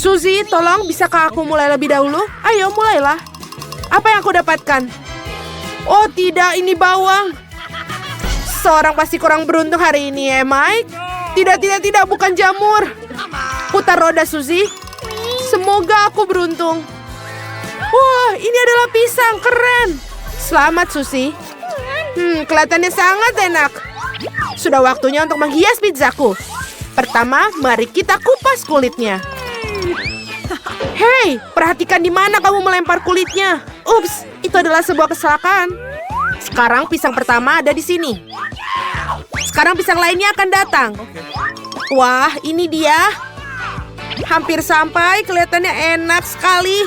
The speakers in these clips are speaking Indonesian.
Suzy, tolong bisakah aku mulai lebih dahulu? Ayo, mulailah. Apa yang aku dapatkan? Oh tidak, ini bawang. Seorang pasti kurang beruntung hari ini ya, Mike. Tidak, bukan jamur. Putar roda, Suzy. Semoga aku beruntung. Wah, ini adalah pisang, keren. Selamat, Suzy. Kelihatannya sangat enak. Sudah waktunya untuk menghias pizzaku. Pertama, mari kita kupas kulitnya. Hei, perhatikan di mana kamu melempar kulitnya. Ups, itu adalah sebuah kecelakaan. Sekarang pisang pertama ada di sini. Sekarang pisang lainnya akan datang. Wah, ini dia. Hampir sampai, kelihatannya enak sekali.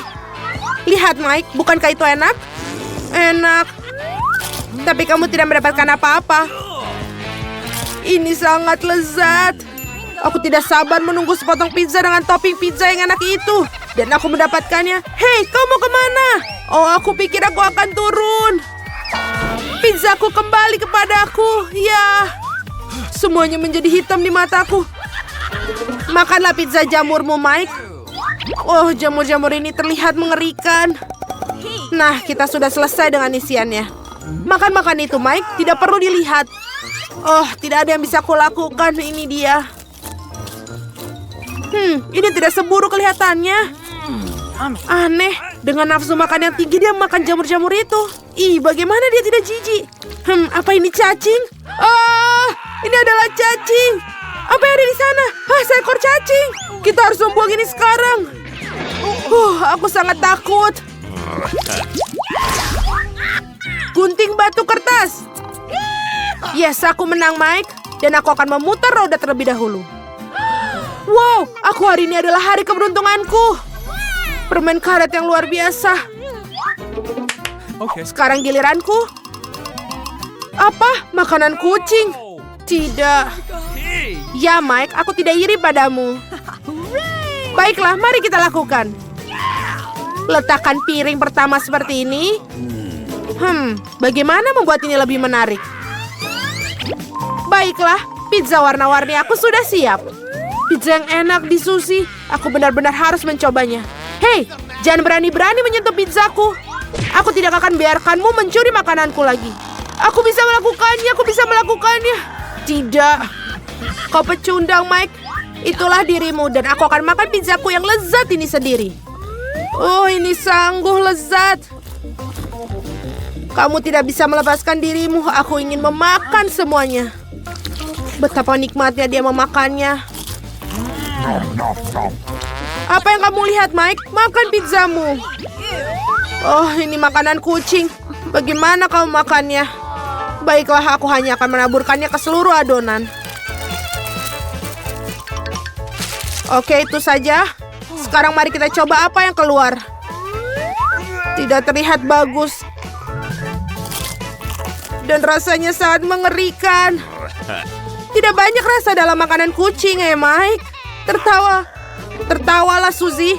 Lihat, Mike, bukankah itu enak? Enak. Tapi kamu tidak mendapatkan apa-apa. Ini sangat lezat. Aku tidak sabar menunggu sepotong pizza dengan topping pizza yang enak itu. Dan aku mendapatkannya. Hei, kau mau kemana? Oh, aku pikir aku akan turun. Pizzaku kembali kepadaku. Ya, semuanya menjadi hitam di mataku. Makanlah pizza jamurmu, Mike. Oh, jamur-jamur ini terlihat mengerikan. Nah, kita sudah selesai dengan isiannya. Makan-makan itu, Mike. Tidak perlu dilihat. Oh, tidak ada yang bisa kulakukan. Ini dia. Ini tidak seburuk kelihatannya. Aneh. Dengan nafsu makan yang tinggi, dia makan jamur-jamur itu. Ih, bagaimana dia tidak jijik? Apa ini cacing? Ini adalah cacing. Apa yang ada di sana? Seekor cacing. Kita harus membuang ini sekarang. Aku sangat takut. Gunting batu kertas. Yes, aku menang, Mike. Dan aku akan memutar roda terlebih dahulu. Wow, aku hari ini adalah hari keberuntunganku. Permen karet yang luar biasa. Sekarang giliranku. Apa? Makanan kucing? Tidak. Ya, Mike, aku tidak iri padamu. Baiklah, mari kita lakukan. Letakkan piring pertama seperti ini. Bagaimana membuat ini lebih menarik? Baiklah, pizza warna-warni aku sudah siap. Pizza yang enak di Suzy. Aku benar-benar harus mencobanya. Hei, jangan berani-berani menyentuh pizzaku. Aku tidak akan biarkanmu mencuri makananku lagi. Aku bisa melakukannya. Tidak. Kau pecundang, Mike. Itulah dirimu dan aku akan makan pizzaku yang lezat ini sendiri. Oh, ini sungguh lezat. Kamu tidak bisa melepaskan dirimu. Aku ingin memakan semuanya. Betapa nikmatnya dia memakannya. Apa yang kamu lihat, Mike? Makan pizzamu. Oh, ini makanan kucing. Bagaimana kamu makannya? Baiklah, aku hanya akan menaburkannya ke seluruh adonan. Oke, itu saja. Sekarang mari kita coba apa yang keluar. Tidak terlihat bagus. Dan rasanya sangat mengerikan. Tidak banyak rasa dalam makanan kucing, Mike. Tertawalah, Suzy.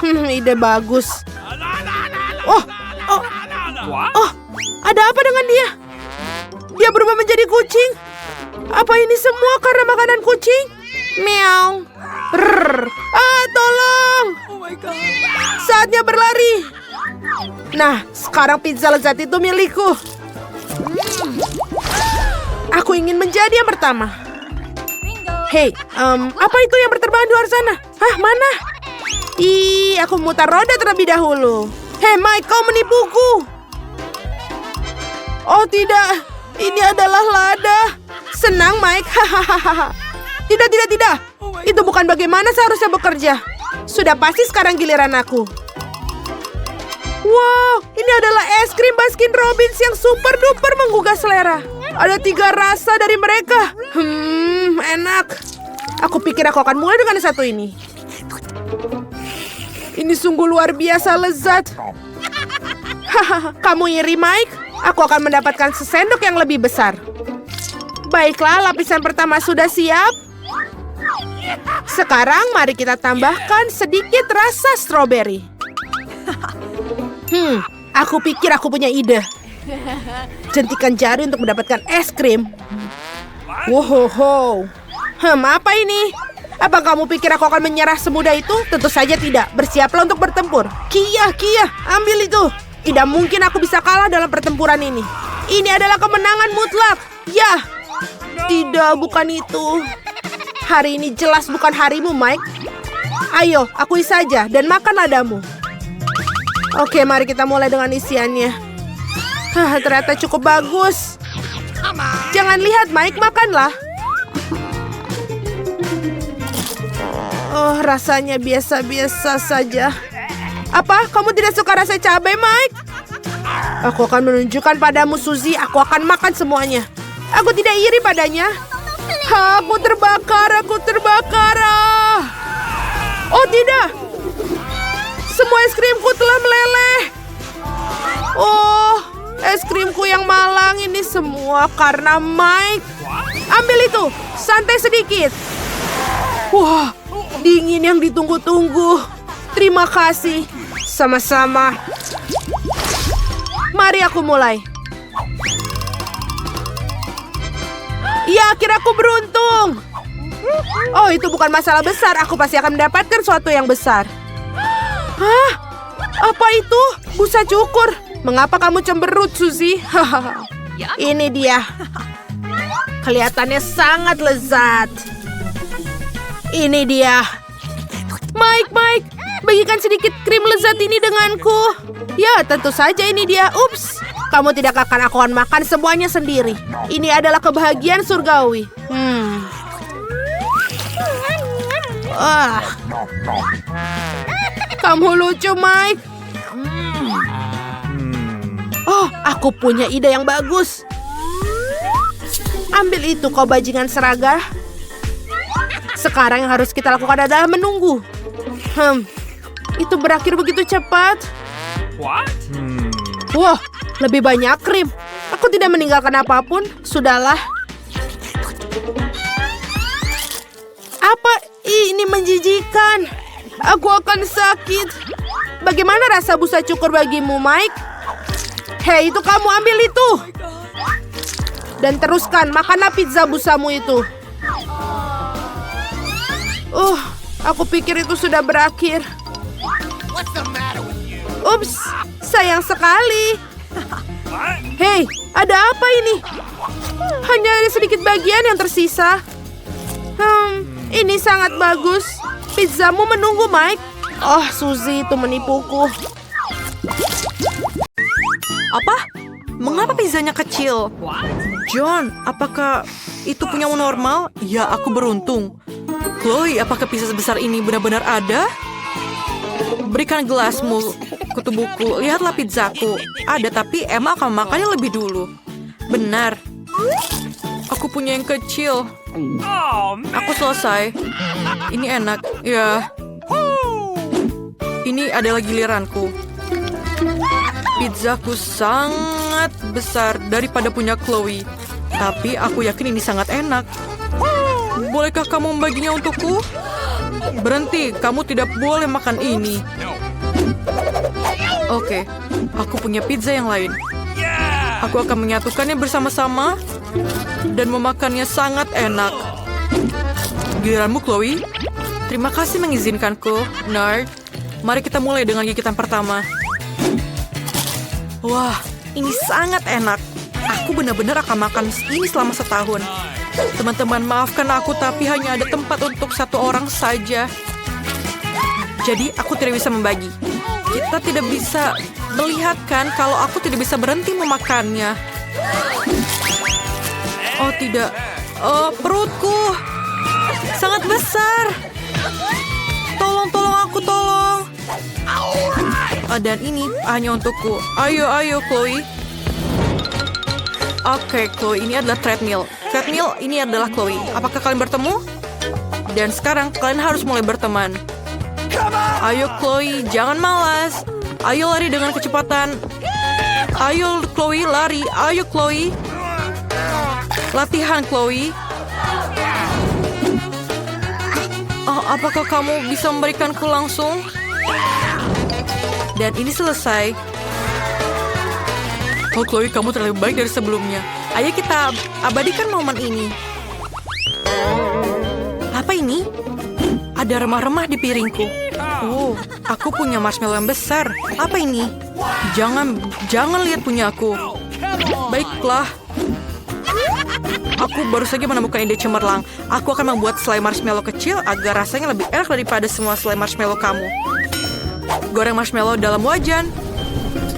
Ide bagus. Oh, ada apa dengan dia? Dia berubah menjadi kucing. Apa ini semua karena makanan kucing? Meow. Tolong. Saatnya berlari. Nah, sekarang pizza lezat itu milikku. Aku ingin menjadi yang pertama. Hei, apa itu yang berterbangan di luar sana? Mana? Aku memutar roda terlebih dahulu. Hei, Mike, kau menipuku. Oh tidak, ini adalah lada. Senang, Mike. Tidak. Itu bukan bagaimana seharusnya bekerja. Sudah pasti sekarang giliran aku. Wow, ini adalah es krim Baskin Robbins yang super duper menggugah selera. Ada 3 rasa dari mereka. Enak. Aku pikir aku akan mulai dengan satu ini. Ini sungguh luar biasa lezat. Kamu iri, Mike? Aku akan mendapatkan sesendok yang lebih besar. Baiklah, lapisan pertama sudah siap. Sekarang mari kita tambahkan sedikit rasa stroberi. Aku pikir aku punya ide. Jentikan jari untuk mendapatkan es krim. Wow. Apa ini? Apa kamu pikir aku akan menyerah semudah itu? Tentu saja tidak. Bersiaplah untuk bertempur. Kia, ambil itu. Tidak mungkin aku bisa kalah dalam pertempuran ini. Ini adalah kemenangan mutlak. Ya, tidak, bukan itu. Hari ini jelas bukan harimu, Mike. Ayo, akui saja dan makan ladamu. Oke, mari kita mulai dengan isiannya. Ternyata cukup bagus. Jangan lihat, Mike, makanlah. Oh, rasanya biasa-biasa saja. Apa? Kamu tidak suka rasa cabai, Mike? Aku akan menunjukkan padamu, Suzy. Aku akan makan semuanya. Aku tidak iri padanya. Aku terbakar. Oh, tidak. Semua es krimku telah meleleh. Oh, es krimku yang malang ini semua karena Mike. Ambil itu, santai sedikit. Wah, dingin yang ditunggu-tunggu. Terima kasih. Sama-sama. Mari aku mulai. Ya, akhirnya aku beruntung. Oh, itu bukan masalah besar. Aku pasti akan mendapatkan sesuatu yang besar. Hah? Apa itu? Busa cukur. Mengapa kamu cemberut, Suzy? Ini dia. Kelihatannya sangat lezat. Ini dia. Mike, bagikan sedikit krim lezat ini denganku. Ya, tentu saja ini dia. Ups, kamu tidak akan makan semuanya sendiri. Ini adalah kebahagiaan surgawi. Kamu lucu, Mike. Oh, aku punya ide yang bagus. Ambil itu, kau bajingan seragah. Sekarang yang harus kita lakukan adalah menunggu. Itu berakhir begitu cepat. Wah, lebih banyak krim. Aku tidak meninggalkan apapun. Sudahlah. Apa ini menjijikan? Aku akan sakit. Bagaimana rasa busa cukur bagimu, Mike? Hei, itu kamu ambil itu. Dan teruskan, makanlah pizza busamu itu. Aku pikir itu sudah berakhir. Ups, sayang sekali. Hei, ada apa ini? Hanya ada sedikit bagian yang tersisa. Ini sangat bagus. Pizzamu menunggu, Mike. Oh, Suzy itu menipuku. Apa? Mengapa pizzanya kecil? John, apakah itu punyamu normal? Ya, aku beruntung. Chloe, apakah pizza sebesar ini benar-benar ada? Berikan gelasmu ke tubuhku. Lihatlah pizzaku. Ada, tapi Emma akan makannya lebih dulu. Benar. Aku punya yang kecil. Aku selesai. Ini enak. Ya. Ini adalah giliranku. Pizzaku sangat besar daripada punya Chloe. Tapi aku yakin ini sangat enak. Bolehkah kamu membaginya untukku? Berhenti, kamu tidak boleh makan ini. Oke, aku punya pizza yang lain. Aku akan menyatukannya bersama-sama dan memakannya sangat enak. Giliranmu, Chloe. Terima kasih mengizinkanku, nerd. Mari kita mulai dengan gigitan pertama. Wah, ini sangat enak. Aku benar-benar akan makan ini selama setahun. Teman-teman, maafkan aku, tapi hanya ada tempat untuk satu orang saja. Jadi, aku tidak bisa membagi. Kita tidak bisa melihat kan kalau aku tidak bisa berhenti memakannya. Oh, tidak. Oh, perutku. Sangat besar. Tolong aku, tolong. Dan ini hanya untukku. Ayo, Chloe. Oke, Chloe, ini adalah treadmill. Treadmill, ini adalah Chloe. Apakah kalian bertemu? Dan sekarang kalian harus mulai berteman. Ayo, Chloe, jangan malas. Ayo lari dengan kecepatan. Ayo, Chloe, lari. Ayo, Chloe. Latihan, Chloe. Oh, apakah kamu bisa memberikanku langsung? Dan ini selesai. Oh, Chloe, kamu terlalu baik dari sebelumnya. Ayo kita abadikan momen ini. Apa ini? ada remah-remah di piringku. Oh, aku punya marshmallow yang besar. Apa ini? Jangan lihat punya aku. Baiklah. Aku baru saja menemukan ide cemerlang. Aku akan membuat selai marshmallow kecil agar rasanya lebih enak daripada semua selai marshmallow kamu. Goreng marshmallow dalam wajan.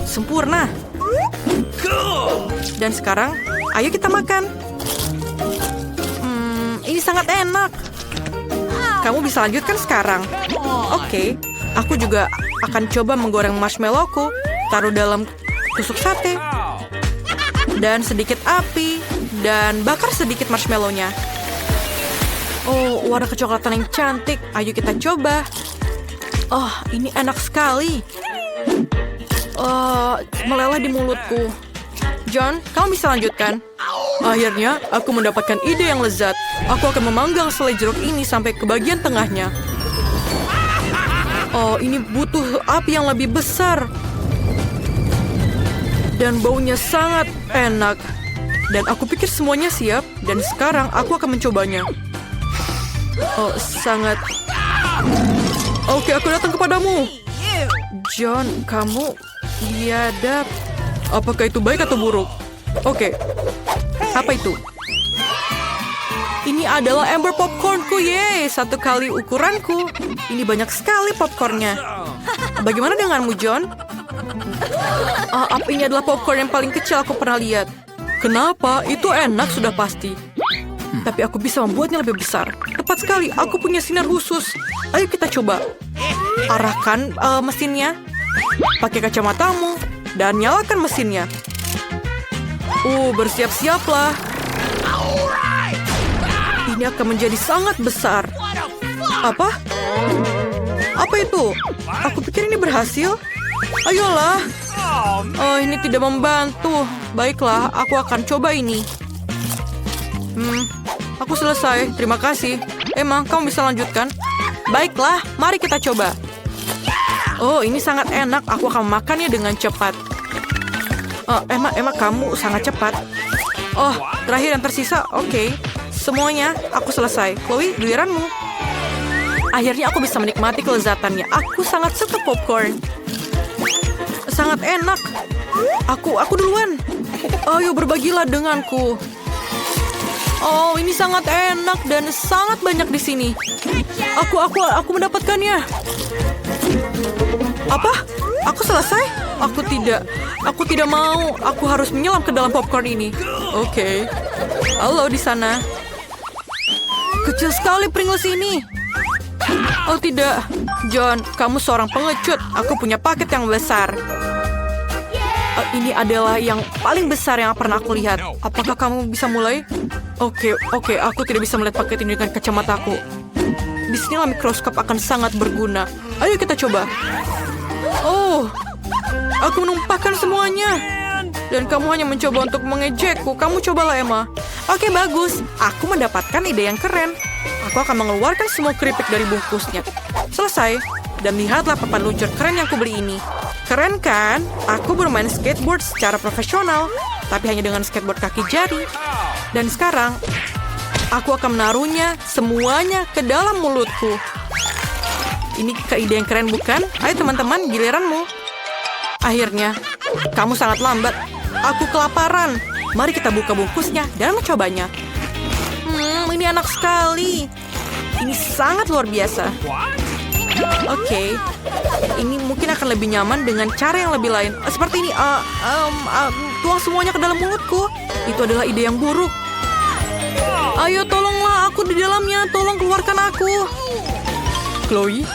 Sempurna. Dan sekarang, ayo kita makan. Ini sangat enak. Kamu bisa lanjutkan sekarang. Oke, aku juga akan coba menggoreng marshmallowku. Taruh dalam tusuk sate. Dan sedikit api. Dan bakar sedikit marshmallownya. Oh, warna kecoklatan yang cantik. Ayo kita coba. Oh, ini enak sekali. Meleleh di mulutku. John, kamu bisa lanjutkan. Akhirnya, aku mendapatkan ide yang lezat. Aku akan memanggang selai jeruk ini sampai ke bagian tengahnya. Oh, ini butuh api yang lebih besar. Dan baunya sangat enak. Dan aku pikir semuanya siap. Dan sekarang aku akan mencobanya. Oh, sangat... Oke, aku datang kepadamu. John, kamu biadab. Apakah itu baik atau buruk? Oke. Apa itu? Ini adalah ember popcornku, yeay. 1 kali ukuranku. Ini banyak sekali popcornnya. Bagaimana denganmu, John? Ini adalah popcorn yang paling kecil aku pernah lihat. Kenapa? Itu enak sudah pasti. Tapi aku bisa membuatnya lebih besar. Tepat sekali, aku punya sinar khusus. Ayo kita coba. Arahkan mesinnya. Pakai kacamatamu. Dan nyalakan mesinnya. Bersiap-siaplah. Ini akan menjadi sangat besar. Apa? Apa itu? Aku pikir ini berhasil. Ayolah. Oh, ini tidak membantu. Baiklah, aku akan coba ini. Aku selesai. Terima kasih. Emang, kamu bisa lanjutkan? Baiklah, mari kita coba. Oh, ini sangat enak. Aku akan memakannya dengan cepat. Emang kamu sangat cepat. Oh, terakhir yang tersisa. Oke. Semuanya, aku selesai. Chloe, giliranmu. Akhirnya aku bisa menikmati kelezatannya. Aku sangat suka popcorn. Sangat enak. Aku duluan. Ayo berbagilah denganku. Oh, ini sangat enak dan sangat banyak di sini. Aku mendapatkannya. Apa? Aku selesai? Aku tidak mau. Aku harus menyelam ke dalam popcorn ini. Oke. Halo di sana. Kecil sekali Pringles ini. Oh tidak. John, kamu seorang pengecut. Aku punya paket yang besar. Ini adalah yang paling besar yang pernah aku lihat. Apakah kamu bisa mulai? Oke. Aku tidak bisa melihat paket ini dengan kacamataku. Disinilah mikroskop akan sangat berguna. Ayo kita coba. Oh, aku menumpahkan semuanya. Dan kamu hanya mencoba untuk mengejekku. Kamu cobalah, Emma. Oke, bagus. Aku mendapatkan ide yang keren. Aku akan mengeluarkan semua keripik dari bungkusnya. Selesai. Dan lihatlah papan luncur keren yang aku beli ini. Keren kan? Aku bermain skateboard secara profesional. Tapi hanya dengan skateboard kaki jari. Dan sekarang, aku akan menaruhnya semuanya ke dalam mulutku. Ini ide yang keren bukan? Ayo teman-teman, giliranmu. Akhirnya, kamu sangat lambat. Aku kelaparan. Mari kita buka bungkusnya dan mencobanya. Ini enak sekali. Ini sangat luar biasa. Oke. Ini mungkin akan lebih nyaman dengan cara yang lebih lain. Seperti ini. Tuang semuanya ke dalam mulutku. Itu adalah ide yang buruk. Ayo tolonglah, aku di dalamnya. Tolong keluarkan aku. Chloe?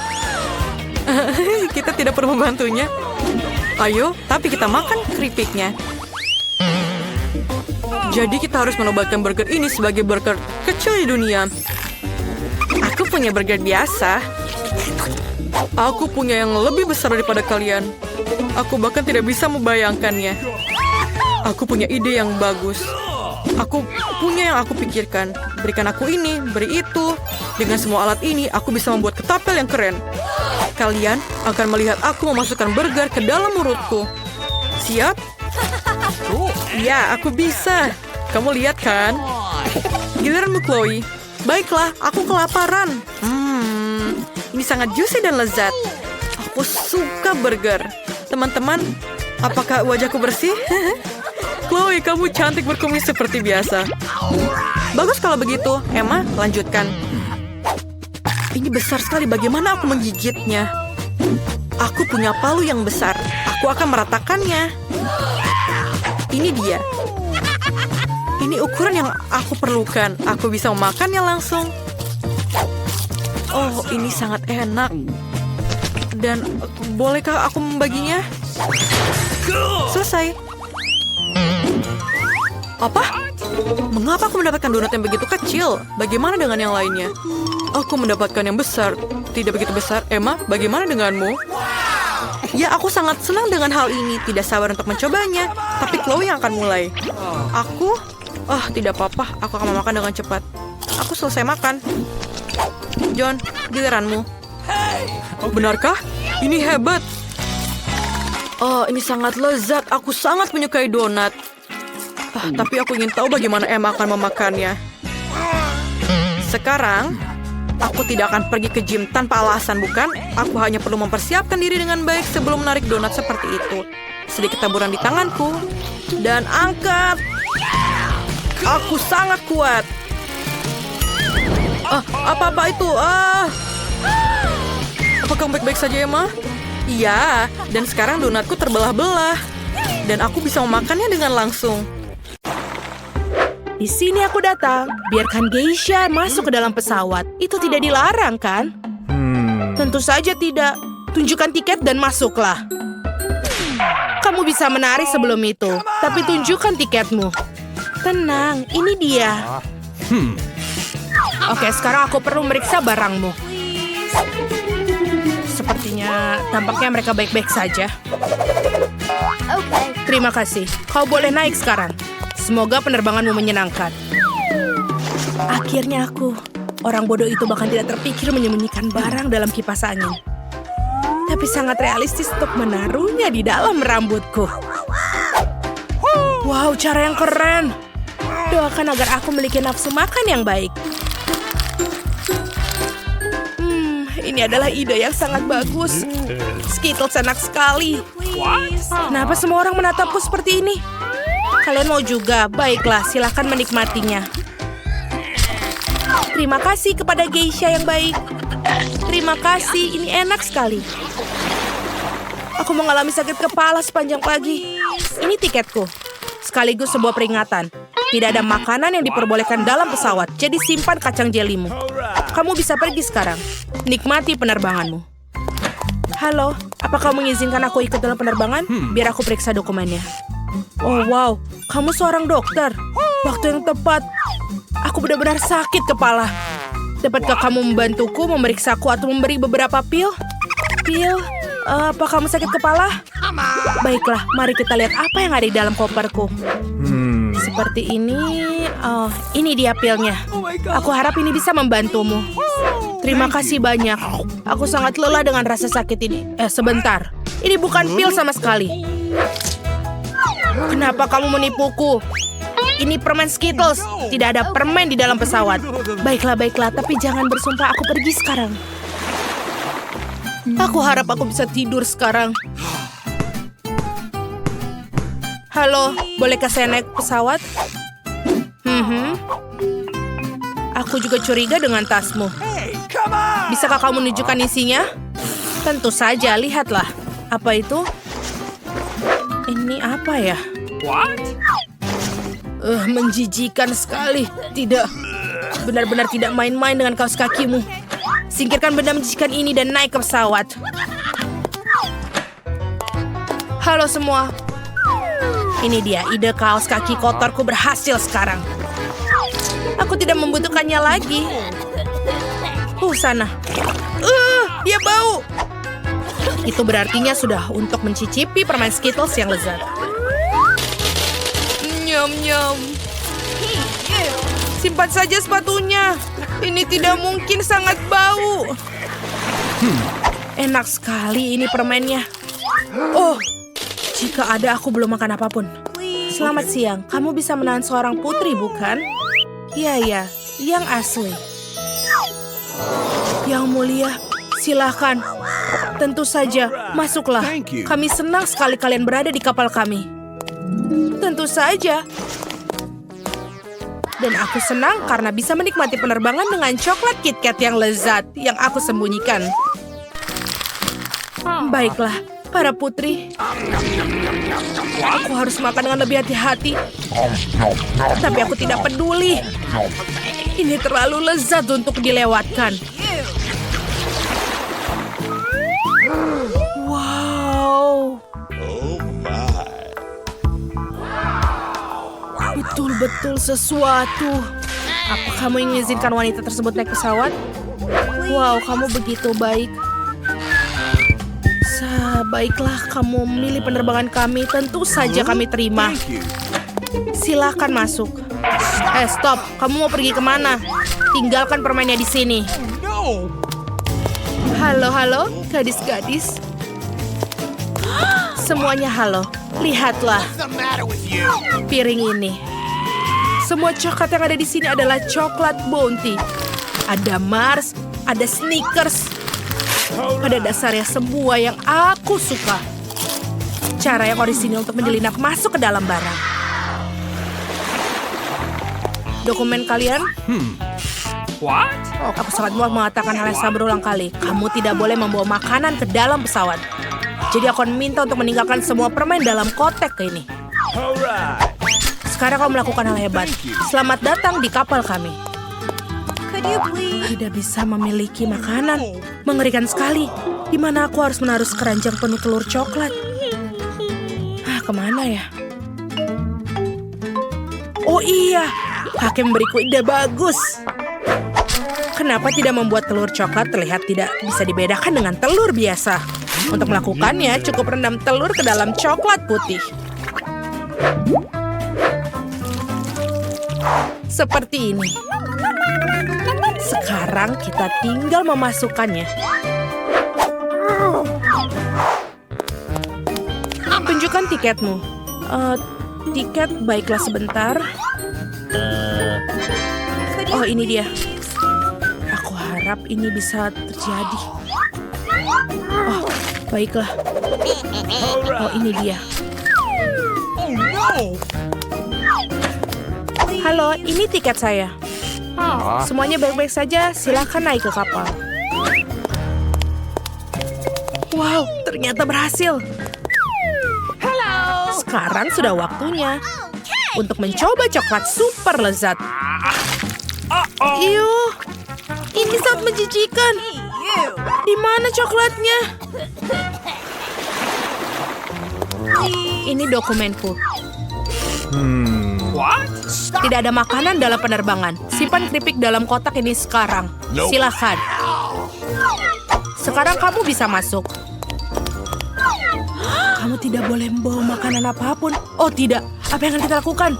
Kita tidak perlu membantunya. Ayo, tapi kita makan keripiknya. Jadi kita harus menobatkan burger ini sebagai burger kecil di dunia. Aku punya burger biasa. Aku punya yang lebih besar daripada kalian. Aku bahkan tidak bisa membayangkannya. Aku punya ide yang bagus. Aku punya yang aku pikirkan. Berikan aku ini, beri itu. Dengan semua alat ini, aku bisa membuat ketapel yang keren. Kalian akan melihat aku memasukkan burger ke dalam mulutku. Siap? Ya, aku bisa. Kamu lihat kan? Giliranmu, Chloe. Baiklah, aku kelaparan. Ini sangat juicy dan lezat. Aku suka burger. Teman-teman, apakah wajahku bersih? Chloe, kamu cantik berkumis seperti biasa. Bagus kalau begitu. Emma, lanjutkan. Ini besar sekali, bagaimana aku menggigitnya? Aku punya palu yang besar. Aku akan meratakannya. Ini dia. Ini ukuran yang aku perlukan. Aku bisa memakannya langsung. Oh, ini sangat enak. Dan bolehkah aku membaginya? Selesai. Apa? Mengapa aku mendapatkan donat yang begitu kecil? Bagaimana dengan yang lainnya? Aku mendapatkan yang besar. Tidak begitu besar. Emma, bagaimana denganmu? Ya, aku sangat senang dengan hal ini. Tidak sabar untuk mencobanya. Tapi Chloe yang akan mulai. Aku? Oh, tidak apa-apa. Aku akan memakan dengan cepat. Aku selesai makan. John, giliranmu. Oh, benarkah? Ini hebat. Oh, ini sangat lezat. Aku sangat menyukai donat. Tapi aku ingin tahu bagaimana Emma akan memakannya. Sekarang, aku tidak akan pergi ke gym tanpa alasan, bukan? Aku hanya perlu mempersiapkan diri dengan baik sebelum menarik donat seperti itu. Sedikit taburan di tanganku. Dan angkat. Aku sangat kuat. Apa-apa itu? Apa kamu baik-baik saja, Emma? Iya, dan sekarang donatku terbelah-belah. Dan aku bisa memakannya dengan langsung. Di sini aku datang. Biarkan geisha masuk ke dalam pesawat. Itu tidak dilarang, kan? Tentu saja tidak. Tunjukkan tiket dan masuklah. Kamu bisa menari sebelum itu, tapi tunjukkan tiketmu. Tenang, ini dia. Oke, sekarang aku perlu meriksa barangmu. Sepertinya tampaknya mereka baik-baik saja. Terima kasih. Kau boleh naik sekarang. Semoga penerbanganmu menyenangkan. Akhirnya aku. Orang bodoh itu bahkan tidak terpikir menyembunyikan barang dalam kipas angin. Tapi sangat realistis untuk menaruhnya di dalam rambutku. Wow, cara yang keren. Doakan agar aku memiliki nafsu makan yang baik. Ini adalah ide yang sangat bagus. Skittles enak sekali. Kenapa semua orang menatapku seperti ini? Kalian mau juga? Baiklah, silakan menikmatinya. Terima kasih kepada geisha yang baik. Terima kasih, ini enak sekali. Aku mengalami sakit kepala sepanjang pagi. Ini tiketku. Sekaligus sebuah peringatan. Tidak ada makanan yang diperbolehkan dalam pesawat, jadi simpan kacang jelimu. Kamu bisa pergi sekarang. Nikmati penerbanganmu. Halo, apa kamu mengizinkan aku ikut dalam penerbangan? Biar aku periksa dokumennya. Oh wow, kamu seorang dokter. Waktu yang tepat. Aku benar-benar sakit kepala. Dapatkah kamu membantuku memeriksaku atau memberi beberapa pil? Pil? Apa kamu sakit kepala? Baiklah, mari kita lihat apa yang ada di dalam koperku. Seperti ini. Oh, ini dia pilnya. Aku harap ini bisa membantumu. Terima kasih banyak. Aku sangat lelah dengan rasa sakit ini. Sebentar. Ini bukan pil sama sekali. Kenapa kamu menipuku? Ini permen Skittles. Tidak ada permen di dalam pesawat. Baiklah. Tapi jangan bersumpah aku pergi sekarang. Aku harap aku bisa tidur sekarang. Halo, bolehkah saya naik pesawat? Aku juga curiga dengan tasmu. Bisakah kamu menunjukkan isinya? Tentu saja, lihatlah. Apa itu? Ini apa ya? Menjijikan sekali. Tidak. Benar-benar tidak main-main dengan kaos kakimu. Singkirkan benda menjijikan ini dan naik ke pesawat. Halo semua. Ini dia, ide kaos kaki kotorku berhasil sekarang. Aku tidak membutuhkannya lagi. Sana. Dia bau. Itu berartinya sudah untuk mencicipi permen Skittles yang lezat. Nyam. Simpan saja sepatunya. Ini tidak mungkin sangat bau. Enak sekali ini permennya. Oh, jika ada aku belum makan apapun. Selamat siang, kamu bisa menahan seorang putri, bukan? Iya, yang asli. Yang mulia, Silahkan. Tentu saja, masuklah. Kami senang sekali kalian berada di kapal kami. Tentu saja. Dan aku senang karena bisa menikmati penerbangan dengan coklat KitKat yang lezat yang aku sembunyikan. Baiklah, para putri. Aku harus makan dengan lebih hati-hati. Tapi aku tidak peduli. Ini terlalu lezat untuk dilewatkan. Wow. Betul-betul sesuatu. Apa kamu mengizinkan wanita tersebut naik pesawat? Wow, kamu begitu baik. Baiklah, kamu memilih penerbangan kami. Tentu saja kami terima. Silakan masuk. Stop. Kamu mau pergi kemana? Tinggalkan permennya di sini. Halo, gadis-gadis. Semuanya halo. Lihatlah. Piring ini. Semua coklat yang ada di sini adalah coklat Bounty. Ada Mars, ada Snickers. Pada dasarnya semua yang aku suka. Cara yang orisinil untuk menyelinap masuk ke dalam barang. Dokumen kalian? What? Aku sangat muak mengatakan hal yang sama berulang kali. Kamu tidak boleh membawa makanan ke dalam pesawat. Jadi aku akan minta untuk meninggalkan semua permen dalam kotak ini. Alright. Sekarang kamu melakukan hal hebat. Selamat datang di kapal kami. Tidak bisa memiliki makanan. Mengerikan sekali. Di mana aku harus menaruh keranjang penuh telur coklat? Kemana ya? Oh iya, kakek memberiku ide bagus. Kenapa tidak membuat telur coklat terlihat tidak bisa dibedakan dengan telur biasa? Untuk melakukannya, cukup rendam telur ke dalam coklat putih. Seperti ini. Sekarang kita tinggal memasukkannya. Tunjukkan tiketmu. Tiket, baiklah sebentar. Oh, ini dia. Aku harap ini bisa terjadi. Oh, baiklah. Oh, ini dia. Halo, ini tiket saya. Semuanya baik-baik saja, silakan naik ke kapal. Wow, ternyata berhasil. Sekarang sudah waktunya untuk mencoba coklat super lezat. Yuh, ini sangat menjijikan. Di mana coklatnya? Ini dokumenku. What? Tidak ada makanan dalam penerbangan. Simpan keripik dalam kotak ini sekarang. Silakan. Sekarang kamu bisa masuk. Kamu tidak boleh membawa makanan apapun. Oh tidak, apa yang akan kita lakukan?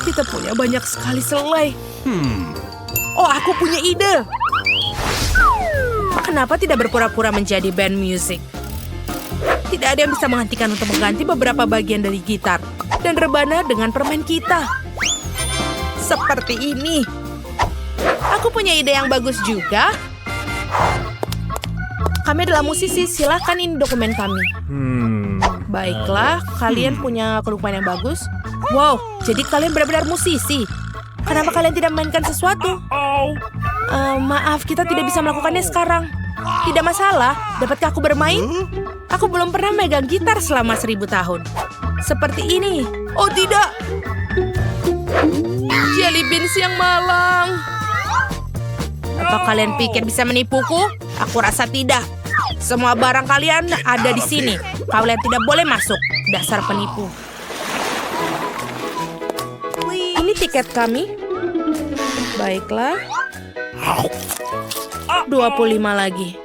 Kita punya banyak sekali selai. Oh, aku punya ide. Kenapa tidak berpura-pura menjadi band musik? Tidak ada yang bisa menghentikan untuk mengganti beberapa bagian dari gitar dan rebana dengan permen kita. Seperti ini. Aku punya ide yang bagus juga. Kami adalah musisi, silahkan ini dokumen kami. Baiklah, kalian punya dokumen yang bagus. Wow, jadi kalian benar-benar musisi. Kenapa kalian tidak memainkan sesuatu? Maaf, kita tidak bisa melakukannya sekarang. Tidak masalah, dapatkah aku bermain? Aku belum pernah megang gitar selama 1000 tahun. Seperti ini. Oh tidak. Jelly beans yang malang. Apa kalian pikir bisa menipuku? Aku rasa tidak. Semua barang kalian ada di sini. Kalian tidak boleh masuk. Dasar penipu. Ini tiket kami. Baiklah. 25 lagi.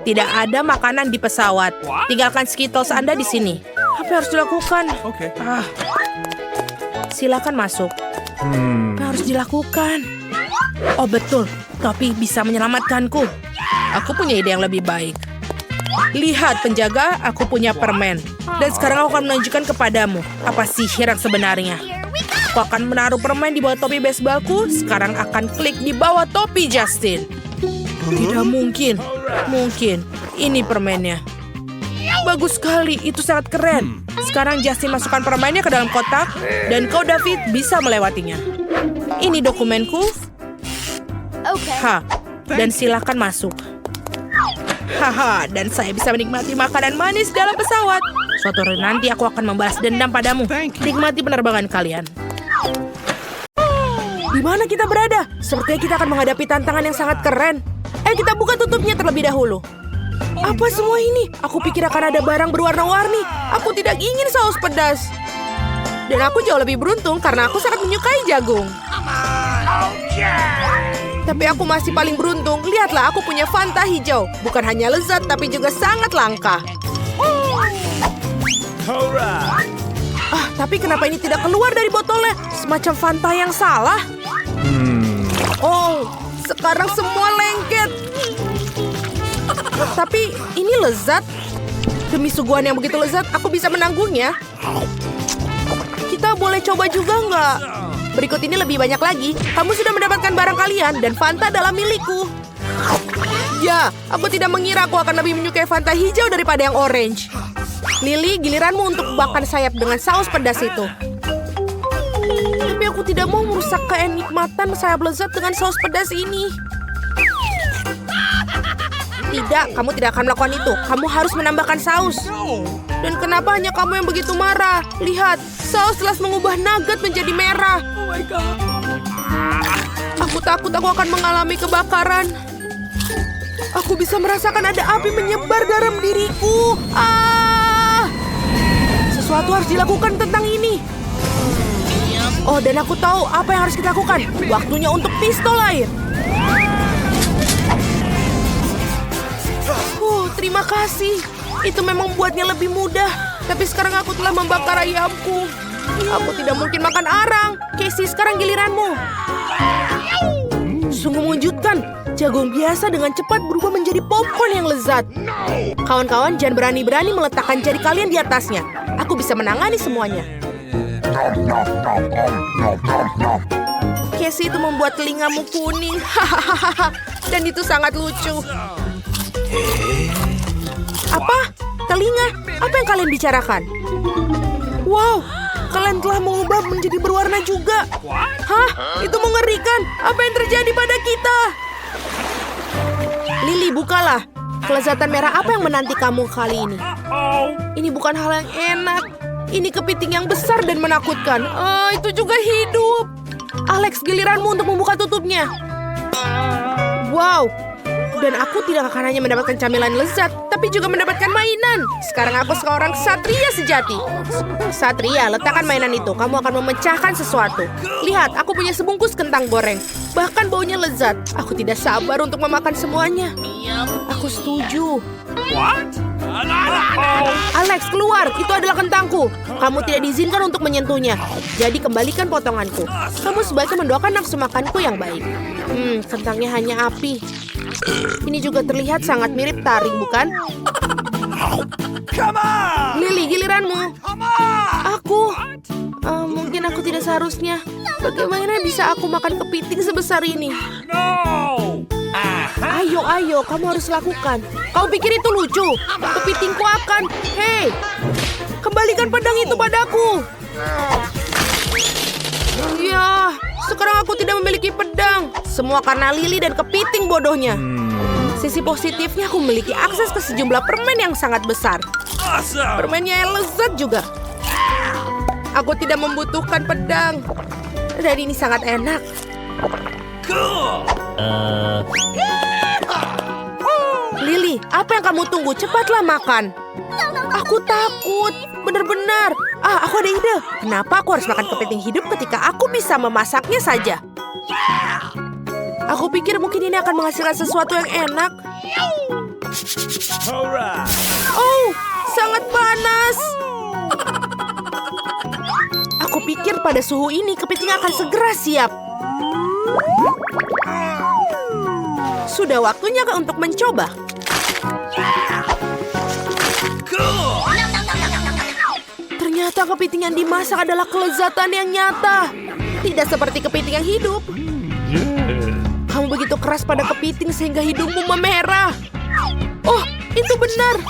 Tidak ada makanan di pesawat. Tinggalkan Skittles Anda di sini. Apa yang harus dilakukan? Silakan masuk. Apa harus dilakukan? Oh betul, topi bisa menyelamatkanku. Aku punya ide yang lebih baik. Lihat penjaga, aku punya permen. Dan sekarang aku akan menunjukkan kepadamu apa sihir yang sebenarnya. Aku akan menaruh permen di bawah topi baseballku. Sekarang akan klik di bawah topi Justin. Tidak mungkin. Mungkin. Ini permennya. Bagus sekali, itu sangat keren. Sekarang Justin masukkan permennya ke dalam kotak, dan kau, David, bisa melewatinya. Ini dokumenku. Ha, dan silakan masuk. Haha, dan saya bisa menikmati makanan manis dalam pesawat. Suatu hari nanti aku akan membalas dendam padamu. Nikmati penerbangan kalian. Di mana kita berada? Sepertinya kita akan menghadapi tantangan yang sangat keren. Kita buka tutupnya terlebih dahulu. Apa semua ini? Aku pikir akan ada barang berwarna-warni. Aku tidak ingin saus pedas. Dan aku jauh lebih beruntung karena aku sangat menyukai jagung. Tapi aku masih paling beruntung. Lihatlah, aku punya Fanta hijau. Bukan hanya lezat, tapi juga sangat langka. Alright. Tapi kenapa ini tidak keluar dari botolnya? Semacam Fanta yang salah. Oh, sekarang semua lengket. Tapi ini lezat. Demi suguhan yang begitu lezat, aku bisa menanggungnya. Kita boleh coba juga nggak? Berikut ini lebih banyak lagi. Kamu sudah mendapatkan barang kalian dan Fanta adalah milikku. Ya, aku tidak mengira aku akan lebih menyukai Fanta hijau daripada yang orange. Lily, giliranmu untuk makan sayap dengan saus pedas itu. Tapi aku tidak mau merusak kenikmatan sayap lezat dengan saus pedas ini. Tidak, kamu tidak akan melakukan itu. Kamu harus menambahkan saus. Dan kenapa hanya kamu yang begitu marah? Lihat, saus telah mengubah nugget menjadi merah. Aku takut aku akan mengalami kebakaran. Aku bisa merasakan ada api menyebar dalam diriku. Sesuatu harus dilakukan tentang ini. Oh, dan aku tahu apa yang harus kita lakukan. Waktunya untuk pistol air. Terima kasih. Itu memang membuatnya lebih mudah. Tapi sekarang aku telah membakar ayamku. Aku tidak mungkin makan arang. Casey, sekarang giliranmu. Sungguh mengejutkan. Jagung biasa dengan cepat berubah menjadi popcorn yang lezat. Kawan-kawan, jangan berani-berani meletakkan jari kalian di atasnya. Aku bisa menangani semuanya. Casey, itu membuat telingamu kuning. Hahaha. Dan itu sangat lucu. Apa? Telinga? Apa yang kalian bicarakan? Wow, kalian telah mengubah menjadi berwarna juga. Hah? Itu mengerikan. Apa yang terjadi pada kita? Lily, bukalah. Kelezatan merah apa yang menanti kamu kali ini? Ini bukan hal yang enak. Ini kepiting yang besar dan menakutkan. Itu juga hidup. Alex, giliranmu untuk membuka tutupnya. Wow. Dan aku tidak akan hanya mendapatkan camilan lezat, tapi juga mendapatkan mainan. Sekarang aku seorang satria sejati. Satria, letakkan mainan itu. Kamu akan memecahkan sesuatu. Lihat, aku punya sebungkus kentang goreng. Bahkan baunya lezat. Aku tidak sabar untuk memakan semuanya. Aku setuju. What? Alex, keluar. Itu adalah kentangku. Kamu tidak diizinkan untuk menyentuhnya. Jadi kembalikan potonganku. Kamu sebaiknya mendoakan nafsu makanku yang baik. Kentangnya hanya api. Ini juga terlihat sangat mirip taring, bukan? Lily, giliranmu. Aku. Mungkin aku tidak seharusnya. Bagaimana bisa aku makan kepiting sebesar ini? No! Ayo, kamu harus lakukan. Kau pikir itu lucu? Kepitingku akan. Hei, kembalikan pedang itu padaku. Ya, sekarang aku tidak memiliki pedang. Semua karena Lily dan kepiting bodohnya. Sisi positifnya aku memiliki akses ke sejumlah permen yang sangat besar. Awesome! Permennya yang lezat juga. Aku tidak membutuhkan pedang. Dan ini sangat enak. Cool! Lily, apa yang kamu tunggu? Cepatlah makan. Aku takut. Benar-benar. Aku ada ide. Kenapa aku harus makan kepiting hidup ketika aku bisa memasaknya saja? Aku pikir mungkin ini akan menghasilkan sesuatu yang enak. Alright! Oh, sangat panas. Aku pikir pada suhu ini kepiting akan segera siap. Sudah waktunya untuk mencoba. Cool! Ternyata kepiting yang dimasak adalah kelezatan yang nyata. Tidak seperti kepiting yang hidup. Kamu begitu keras pada kepiting sehingga hidungmu memerah. Oh, itu benar.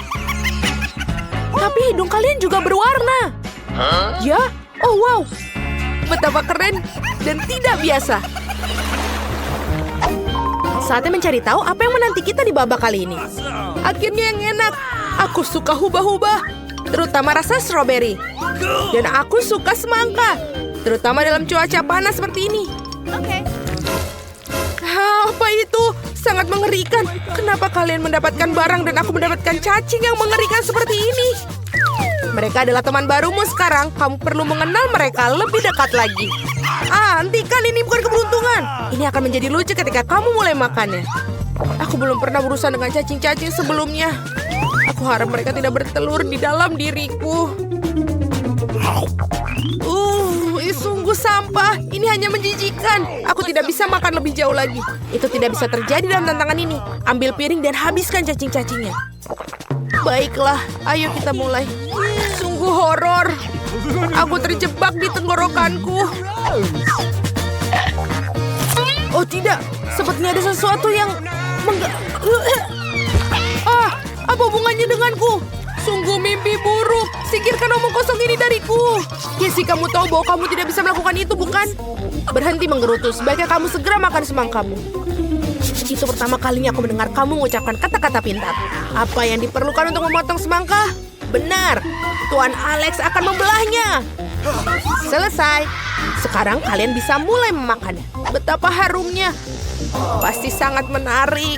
Tapi hidung kalian juga berwarna. Ya? Oh, wow. Betapa keren dan tidak biasa. Saatnya mencari tahu apa yang menanti kita di babak kali ini. Akhirnya yang enak. Aku suka hubah-hubah, terutama rasa strawberry. Dan aku suka semangka, terutama dalam cuaca panas seperti ini. Apa itu? Sangat mengerikan. Kenapa kalian mendapatkan barang dan aku mendapatkan cacing yang mengerikan seperti ini? Mereka adalah teman barumu sekarang. Kamu perlu mengenal mereka lebih dekat lagi. Hentikan, ini bukan keberuntungan. Ini akan menjadi lucu ketika kamu mulai makannya. Aku belum pernah berurusan dengan cacing-cacing sebelumnya. Aku harap mereka tidak bertelur di dalam diriku. Sungguh sampah. Ini hanya menjijikkan. Aku tidak bisa makan lebih jauh lagi. Itu tidak bisa terjadi dalam tantangan ini. Ambil piring dan habiskan cacing-cacingnya. Baiklah, ayo kita mulai. Sungguh horor. Aku terjebak di tenggorokanku. Oh tidak, sepertinya ada sesuatu yang apa hubungannya denganku? Sungguh mimpi buruk. Singkirkan omong kosong ini dariku. Casey, kamu tahu bahwa kamu tidak bisa melakukan itu, bukan? Berhenti menggerutu. Sebaiknya kamu segera makan semangkamu. Itu pertama kalinya aku mendengar kamu mengucapkan kata-kata pintar. Apa yang diperlukan untuk memotong semangka? Benar. Tuan Alex akan membelahnya. Selesai. Sekarang kalian bisa mulai memakannya. Betapa harumnya. Pasti sangat menarik.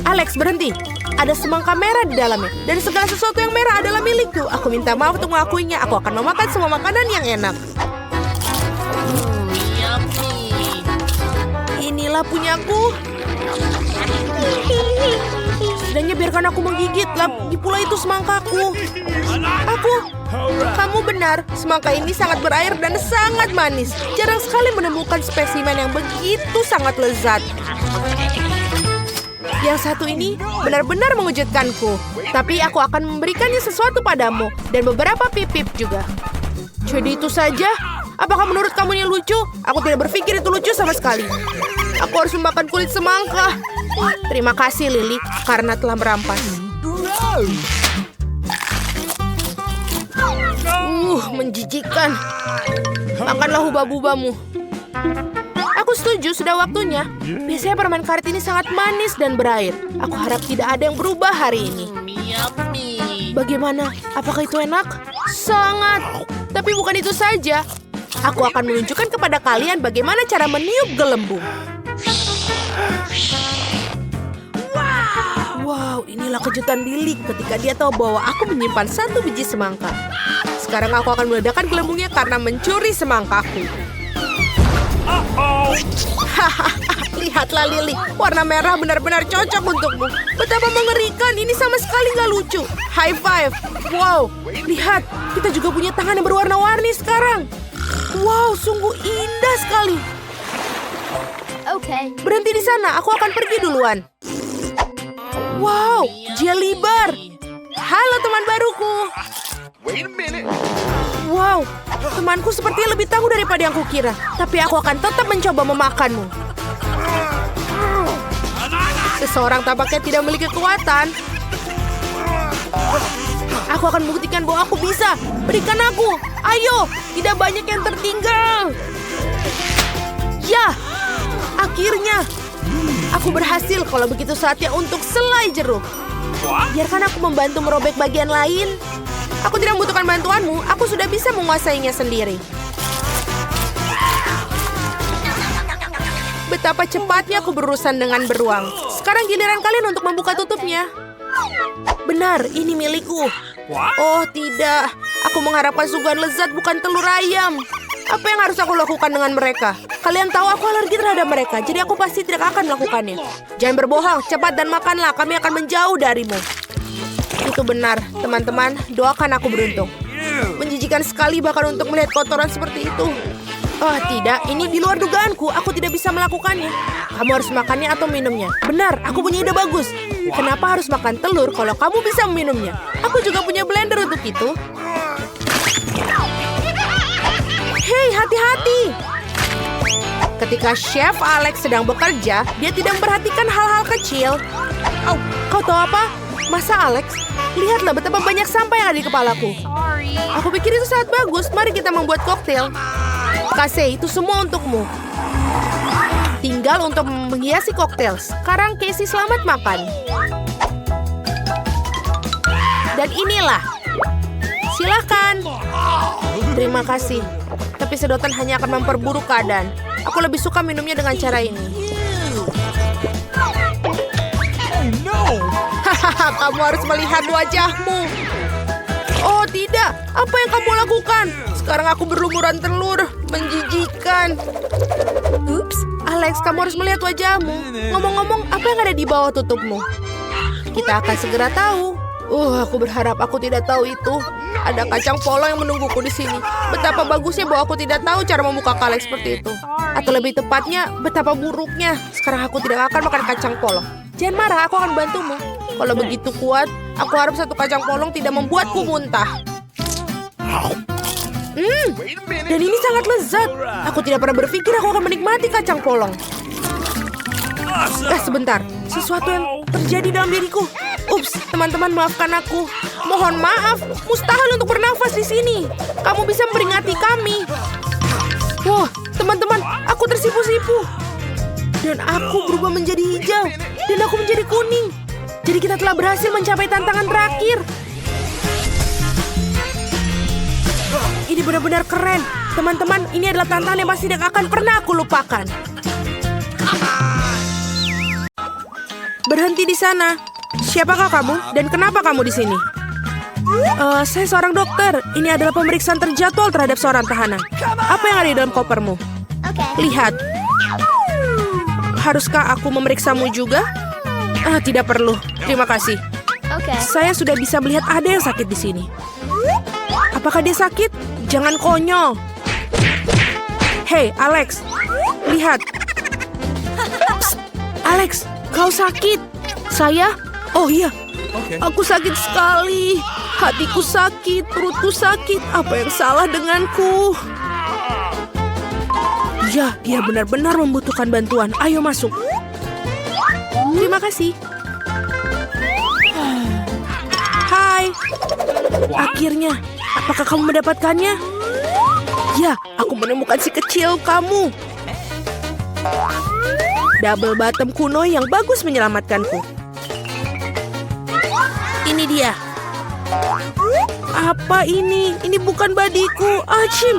Alex, berhenti. Ada semangka merah di dalamnya. Dan segala sesuatu yang merah adalah milikku. Aku minta maaf untuk mengakuinya. Aku akan memakan semua makanan yang enak. Inilah punyaku. Setidaknya biarkan aku menggigit. Lagi pula itu semangkaku. Kamu benar. Semangka ini sangat berair dan sangat manis. Jarang sekali menemukan spesimen yang begitu sangat lezat. Yang satu ini benar-benar mengejutkanku. Tapi aku akan memberikannya sesuatu padamu. Dan beberapa pip-pip juga. Jadi itu saja? Apakah menurut kamu ini lucu? Aku tidak berpikir itu lucu sama sekali. Aku harus memakan kulit semangka. Terima kasih, Lily, karena telah merampas. Menjijikan. Makanlah hubah-bubamu. Aku setuju, sudah waktunya. Biasanya permen karet ini sangat manis dan berair. Aku harap tidak ada yang berubah hari ini. Bagaimana? Apakah itu enak? Sangat. Tapi bukan itu saja. Aku akan menunjukkan kepada kalian bagaimana cara meniup gelembung. Wow, inilah kejutan Lily ketika dia tahu bahwa aku menyimpan 1 biji semangka. Sekarang aku akan meledakkan gelembungnya karena mencuri semangkaku. Lihatlah, Lily. Warna merah benar-benar cocok untukmu. Betapa mengerikan. Ini sama sekali nggak lucu. High five. Wow, lihat. Kita juga punya tangan yang berwarna-warni sekarang. Wow, sungguh indah sekali. Berhenti di sana. Aku akan pergi duluan. Wow, jelly bar. Halo teman baruku. Wow, temanku sepertinya lebih tangguh daripada yang kukira. Tapi aku akan tetap mencoba memakanmu. Seseorang tampaknya tidak memiliki kekuatan. Aku akan membuktikan bahwa aku bisa. Berikan aku. Ayo, tidak banyak yang tertinggal. Ya, akhirnya. Aku berhasil. Kalau begitu saatnya untuk selai jeruk. Biarkan aku membantu merobek bagian lain. Aku tidak membutuhkan bantuanmu. Aku sudah bisa menguasainya sendiri. Betapa cepatnya aku berurusan dengan beruang. Sekarang giliran kalian untuk membuka tutupnya. Benar, ini milikku. Oh tidak, aku mengharapkan suguhan lezat bukan telur ayam. Apa yang harus aku lakukan dengan mereka? Kalian tahu aku alergi terhadap mereka, jadi aku pasti tidak akan melakukannya. Jangan berbohong, cepat dan makanlah, kami akan menjauh darimu. Itu benar, teman-teman, doakan aku beruntung. Menjijikan sekali bahkan untuk melihat kotoran seperti itu. Oh tidak, ini di luar dugaanku, aku tidak bisa melakukannya. Kamu harus makannya atau minumnya. Benar, aku punya ide bagus. Kenapa harus makan telur kalau kamu bisa meminumnya? Aku juga punya blender untuk itu. Hei, hati-hati. Ketika Chef Alex sedang bekerja, dia tidak memperhatikan hal-hal kecil. Oh, kau tahu apa? Masa Alex? Lihatlah betapa banyak sampah yang ada di kepalaku. Aku pikir itu sangat bagus. Mari kita membuat koktail. Casey, itu semua untukmu. Tinggal untuk menghiasi koktail. Sekarang Casey selamat makan. Dan inilah. Silakan. Terima kasih. Tapi sedotan hanya akan memperburuk keadaan. Aku lebih suka minumnya dengan cara ini. Hahaha, kamu harus melihat wajahmu. Oh tidak, apa yang kamu lakukan? Sekarang aku berlumuran telur. Menjijikan. Ups, Alex, kamu harus melihat wajahmu. Ngomong-ngomong, apa yang ada di bawah tutupmu? Kita akan segera tahu. Aku berharap aku tidak tahu itu. Ada kacang polong yang menungguku di sini. Betapa bagusnya bahwa aku tidak tahu cara membuka kaleng seperti itu. Atau lebih tepatnya, betapa buruknya. Sekarang aku tidak akan makan kacang polong. Jangan marah, aku akan bantumu. Kalau begitu kuat, aku harap satu kacang polong tidak membuatku muntah. Dan ini sangat lezat. Aku tidak pernah berpikir aku akan menikmati kacang polong. Sebentar, sesuatu yang terjadi dalam diriku. Ups, teman-teman maafkan aku. Mohon maaf, mustahil untuk bernafas di sini. Kamu bisa memperingati kami. Wah, teman-teman, aku tersipu-sipu. Dan aku berubah menjadi hijau. Dan aku menjadi kuning. Jadi kita telah berhasil mencapai tantangan terakhir. Ini benar-benar keren. Teman-teman, ini adalah tantangan yang pasti tidak akan pernah aku lupakan. Berhenti di sana. Siapakah kamu dan kenapa kamu di sini? Saya seorang dokter. Ini adalah pemeriksaan terjadwal terhadap seorang tahanan. Apa yang ada di dalam kopermu? Lihat. Haruskah aku memeriksamu juga? Tidak perlu. Terima kasih. Saya sudah bisa melihat ada yang sakit di sini. Apakah dia sakit? Jangan konyol. Hei, Alex. Lihat. Psst. Alex, kau sakit. Saya? Oh iya. Aku sakit sekali. Hatiku sakit, perutku sakit. Apa yang salah denganku? Ya, dia benar-benar membutuhkan bantuan. Ayo masuk. Terima kasih. Hai. Akhirnya, apakah kamu mendapatkannya? Ya, aku menemukan si kecil kamu. Double bottom kuno yang bagus menyelamatkanku. Ini dia. Apa ini? Ini bukan badiku. Achim.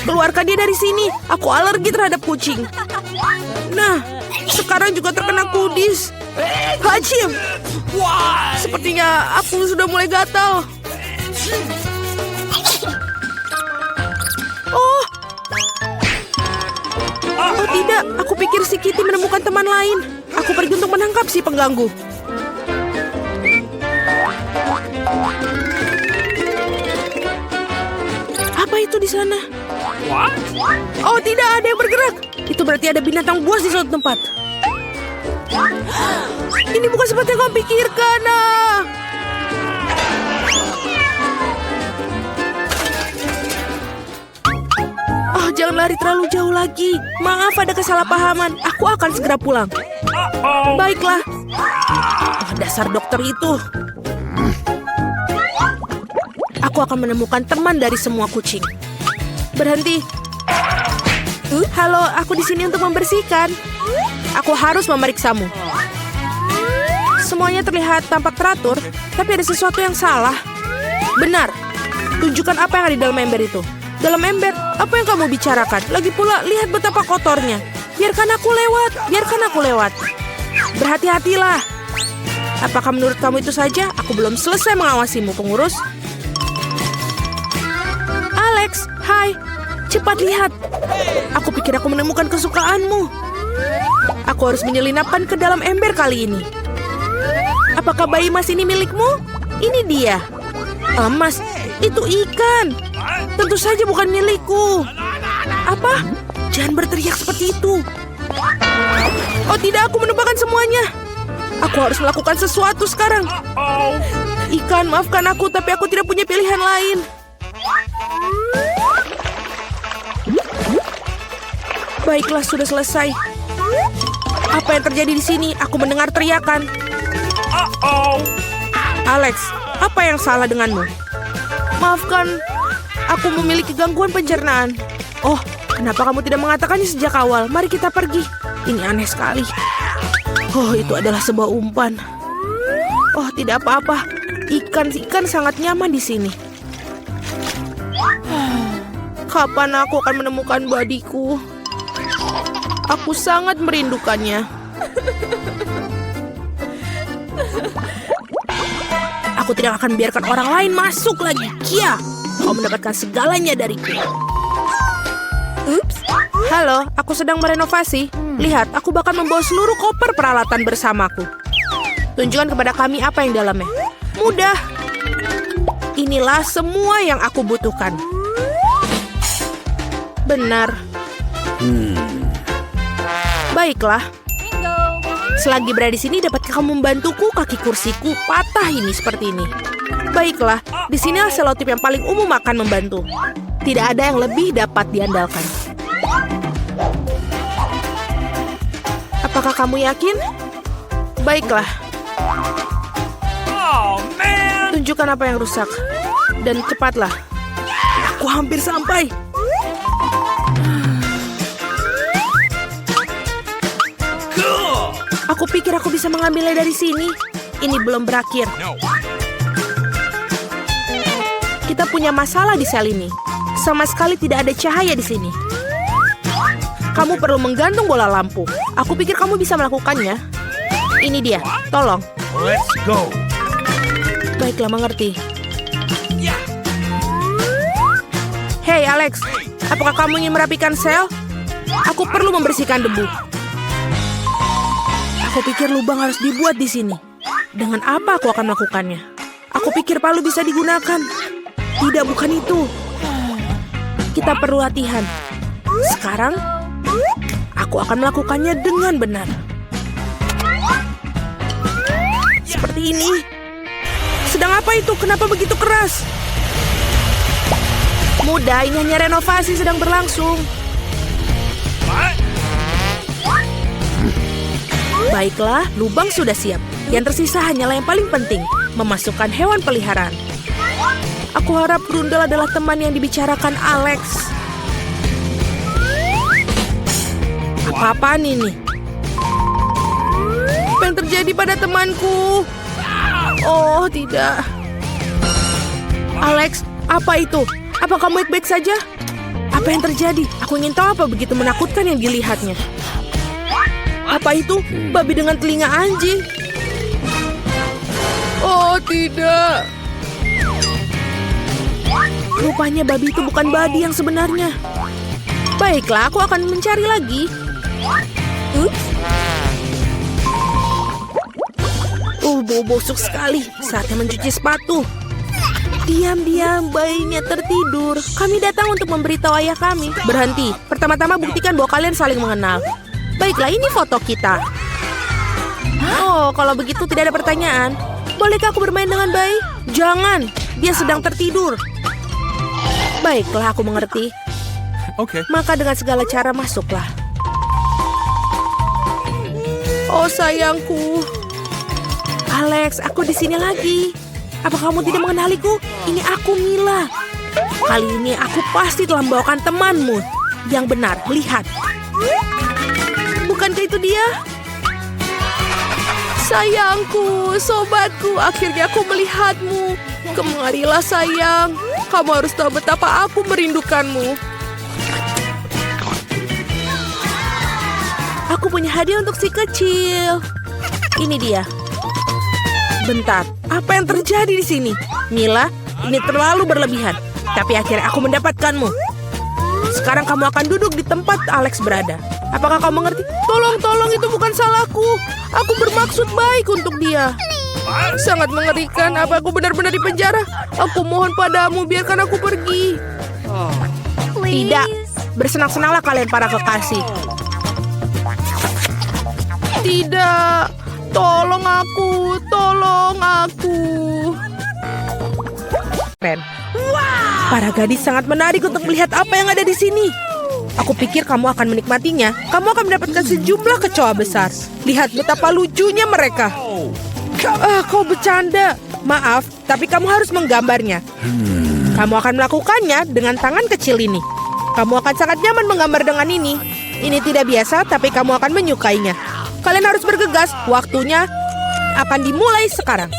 Keluarkan dia dari sini. Aku alergi terhadap kucing. Nah, sekarang juga terkena kudis. Achim. Sepertinya aku sudah mulai gatal. Oh tidak, aku pikir si Kitty menemukan teman lain. Aku pergi untuk menangkap si pengganggu. Apa itu di sana? Oh tidak, ada yang bergerak. Itu berarti ada binatang buas di suatu tempat. Ini bukan seperti yang kau pikirkan. Jangan lari terlalu jauh lagi. Maaf, ada kesalahpahaman. Aku akan segera pulang. Baiklah. Dasar dokter itu. Aku akan menemukan teman dari semua kucing. Berhenti. Halo, aku di sini untuk membersihkan. Aku harus memeriksamu. Semuanya terlihat tampak teratur, tapi ada sesuatu yang salah. Benar. Tunjukkan apa yang ada di dalam ember itu. Dalam ember, apa yang kamu bicarakan? Lagi pula, lihat betapa kotornya. Biarkan aku lewat. Berhati-hatilah. Apakah menurut kamu itu saja? Aku belum selesai mengawasimu, pengurus. Alex, hai. Cepat lihat. Aku pikir aku menemukan kesukaanmu. Aku harus menyelinapkan ke dalam ember kali ini. Apakah bayi emas ini milikmu? Ini dia. Emas, itu ikan. Tentu saja bukan milikku. Apa? Jangan berteriak seperti itu. Oh tidak, aku menumpahkan semuanya. Aku harus melakukan sesuatu sekarang. Ikan, maafkan aku, tapi aku tidak punya pilihan lain. Baiklah, sudah selesai. Apa yang terjadi di sini? Aku mendengar teriakan. Uh-oh. Alex, apa yang salah denganmu? Maafkan, aku memiliki gangguan pencernaan. Oh, kenapa kamu tidak mengatakannya sejak awal? Mari kita pergi. Ini aneh sekali. Oh, itu adalah sebuah umpan. Oh, tidak apa-apa. Ikan sangat nyaman di sini. Kapan aku akan menemukan badiku? Aku sangat merindukannya. Aku tidak akan biarkan orang lain masuk lagi. Kia, kau mendapatkan segalanya dariku. Ups. Halo, aku sedang merenovasi. Lihat, aku bahkan membawa seluruh koper peralatan bersamaku. Tunjukkan kepada kami apa yang dalamnya. Mudah. Inilah semua yang aku butuhkan. Benar. Baiklah. Selagi berada di sini, dapatkah kamu membantuku? Kaki kursiku patah ini seperti ini. Baiklah, di sinilah selotip yang paling umum akan membantu. Tidak ada yang lebih dapat diandalkan. Apakah kamu yakin? Baiklah. Oh, man. Tunjukkan apa yang rusak. Dan cepatlah. Aku hampir sampai. Cool. Aku pikir aku bisa mengambilnya dari sini. Ini belum berakhir. No. Kita punya masalah di sel ini. Sama sekali tidak ada cahaya di sini. Kamu perlu menggantung bola lampu. Aku pikir kamu bisa melakukannya. Ini dia, tolong. Let's go. Baiklah, mengerti. Yeah. Hei Alex, apakah kamu ingin merapikan sel? Aku perlu membersihkan debu. Aku pikir lubang harus dibuat di sini. Dengan apa aku akan melakukannya? Aku pikir palu bisa digunakan. Tidak, bukan itu. Kita perlu latihan. Sekarang, aku akan melakukannya dengan benar. Seperti ini. Sedang apa itu? Kenapa begitu keras? Mudah, ini hanya renovasi sedang berlangsung. What? Baiklah, lubang sudah siap. Yang tersisa hanyalah yang paling penting, memasukkan hewan peliharaan. Aku harap Brundle adalah teman yang dibicarakan Alex. Apa-apaan ini? Apa yang terjadi pada temanku? Oh, tidak. Alex, apa itu? Apa kamu baik-baik saja? Apa yang terjadi? Aku ingin tahu apa begitu menakutkan yang dilihatnya. Apa itu? Babi dengan telinga anjing. Oh, tidak. Rupanya babi itu bukan babi yang sebenarnya. Baiklah, aku akan mencari lagi. Bau busuk sekali. Saatnya mencuci sepatu. Diam-diam, bayinya tertidur. Kami datang untuk memberitahu ayah kami. Berhenti. Pertama-tama buktikan bahwa kalian saling mengenal. Baiklah, ini foto kita. Oh, kalau begitu tidak ada pertanyaan. Bolehkah aku bermain dengan bayi? Jangan, dia sedang tertidur. Baiklah, aku mengerti. Okay. Maka dengan segala cara masuklah. Oh sayangku. Alex, aku di sini lagi. Apa kamu tidak mengenaliku? Ini aku, Mila. Kali ini aku pasti telah membawakan temanmu. Yang benar, lihat. Bukankah itu dia? Sayangku, sobatku, akhirnya aku melihatmu. Kemarilah sayang. Kamu harus tahu betapa aku merindukanmu. Aku punya hadiah untuk si kecil. Ini dia. Bentar, apa yang terjadi di sini? Mila, ini terlalu berlebihan. Tapi akhirnya aku mendapatkanmu. Sekarang kamu akan duduk di tempat Alex berada. Apakah kamu mengerti? Tolong, itu bukan salahku. Aku bermaksud baik untuk dia. Sangat mengerikan. Apa aku benar-benar di penjara? Aku mohon padamu, biarkan aku pergi. Tidak, bersenang-senanglah kalian para kekasih. Tidak, tolong aku. Keren. Para gadis sangat menarik untuk melihat apa yang ada di sini. Aku pikir kamu akan menikmatinya. Kamu akan mendapatkan sejumlah kecoa besar. Lihat betapa lucunya mereka. Kau bercanda. Maaf, tapi kamu harus menggambarnya. Kamu akan melakukannya dengan tangan kecil ini. Kamu akan sangat nyaman menggambar dengan ini. Ini tidak biasa, tapi kamu akan menyukainya. Kalian harus bergegas. Waktunya akan dimulai sekarang.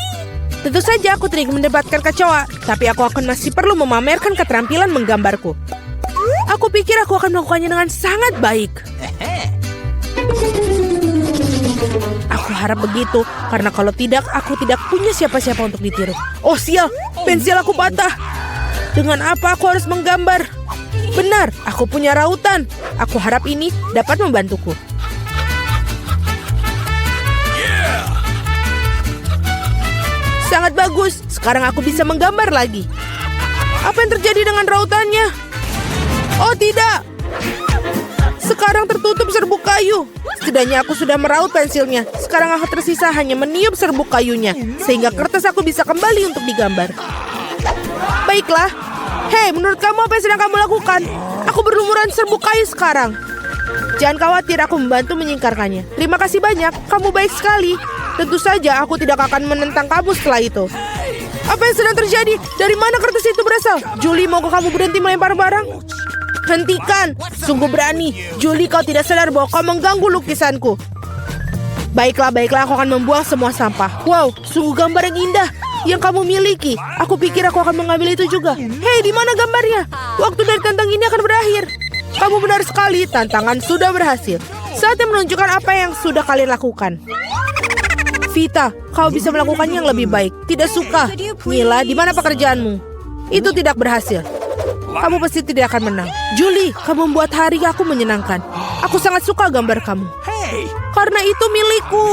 Tentu saja aku tidak mendapatkan kecoa, tapi aku akan masih perlu memamerkan keterampilan menggambarku. Aku pikir aku akan melakukannya dengan sangat baik. Aku harap begitu, karena kalau tidak, aku tidak punya siapa-siapa untuk ditiru. Oh sial, pensil aku patah. Dengan apa aku harus menggambar? Benar, aku punya rautan. Aku harap ini dapat membantuku. Sangat bagus, sekarang aku bisa menggambar lagi. Apa yang terjadi dengan rautannya? Oh tidak, sekarang tertutup serbuk kayu. Setidaknya aku sudah meraut pensilnya. Sekarang aku tersisa hanya meniup serbuk kayunya, sehingga kertas aku bisa kembali untuk digambar. Baiklah. Hei, menurut kamu apa yang sedang kamu lakukan? Aku berlumuran serbuk kayu sekarang. Jangan khawatir, aku membantu menyingkarkannya. Terima kasih banyak, kamu baik sekali. Tentu saja aku tidak akan menentang kamu setelah itu. Apa yang sedang terjadi? Dari mana kertas itu berasal? Julie, maukah kamu berhenti melempar barang? Hentikan! Sungguh berani. Julie, kau tidak sadar bahwa kau mengganggu lukisanku. Baiklah, aku akan membuang semua sampah. Wow, sungguh gambar yang indah yang kamu miliki. Aku pikir aku akan mengambil itu juga. Hei, di mana gambarnya? Waktu dari tantang ini akan berakhir. Kamu benar sekali, tantangan sudah berhasil. Saatnya menunjukkan apa yang sudah kalian lakukan. Vita, kau bisa melakukannya yang lebih baik. Tidak suka. Mila, di mana pekerjaanmu? Itu tidak berhasil. Kamu pasti tidak akan menang. Julie, kamu membuat hari aku menyenangkan. Aku sangat suka gambar kamu. Karena itu milikku.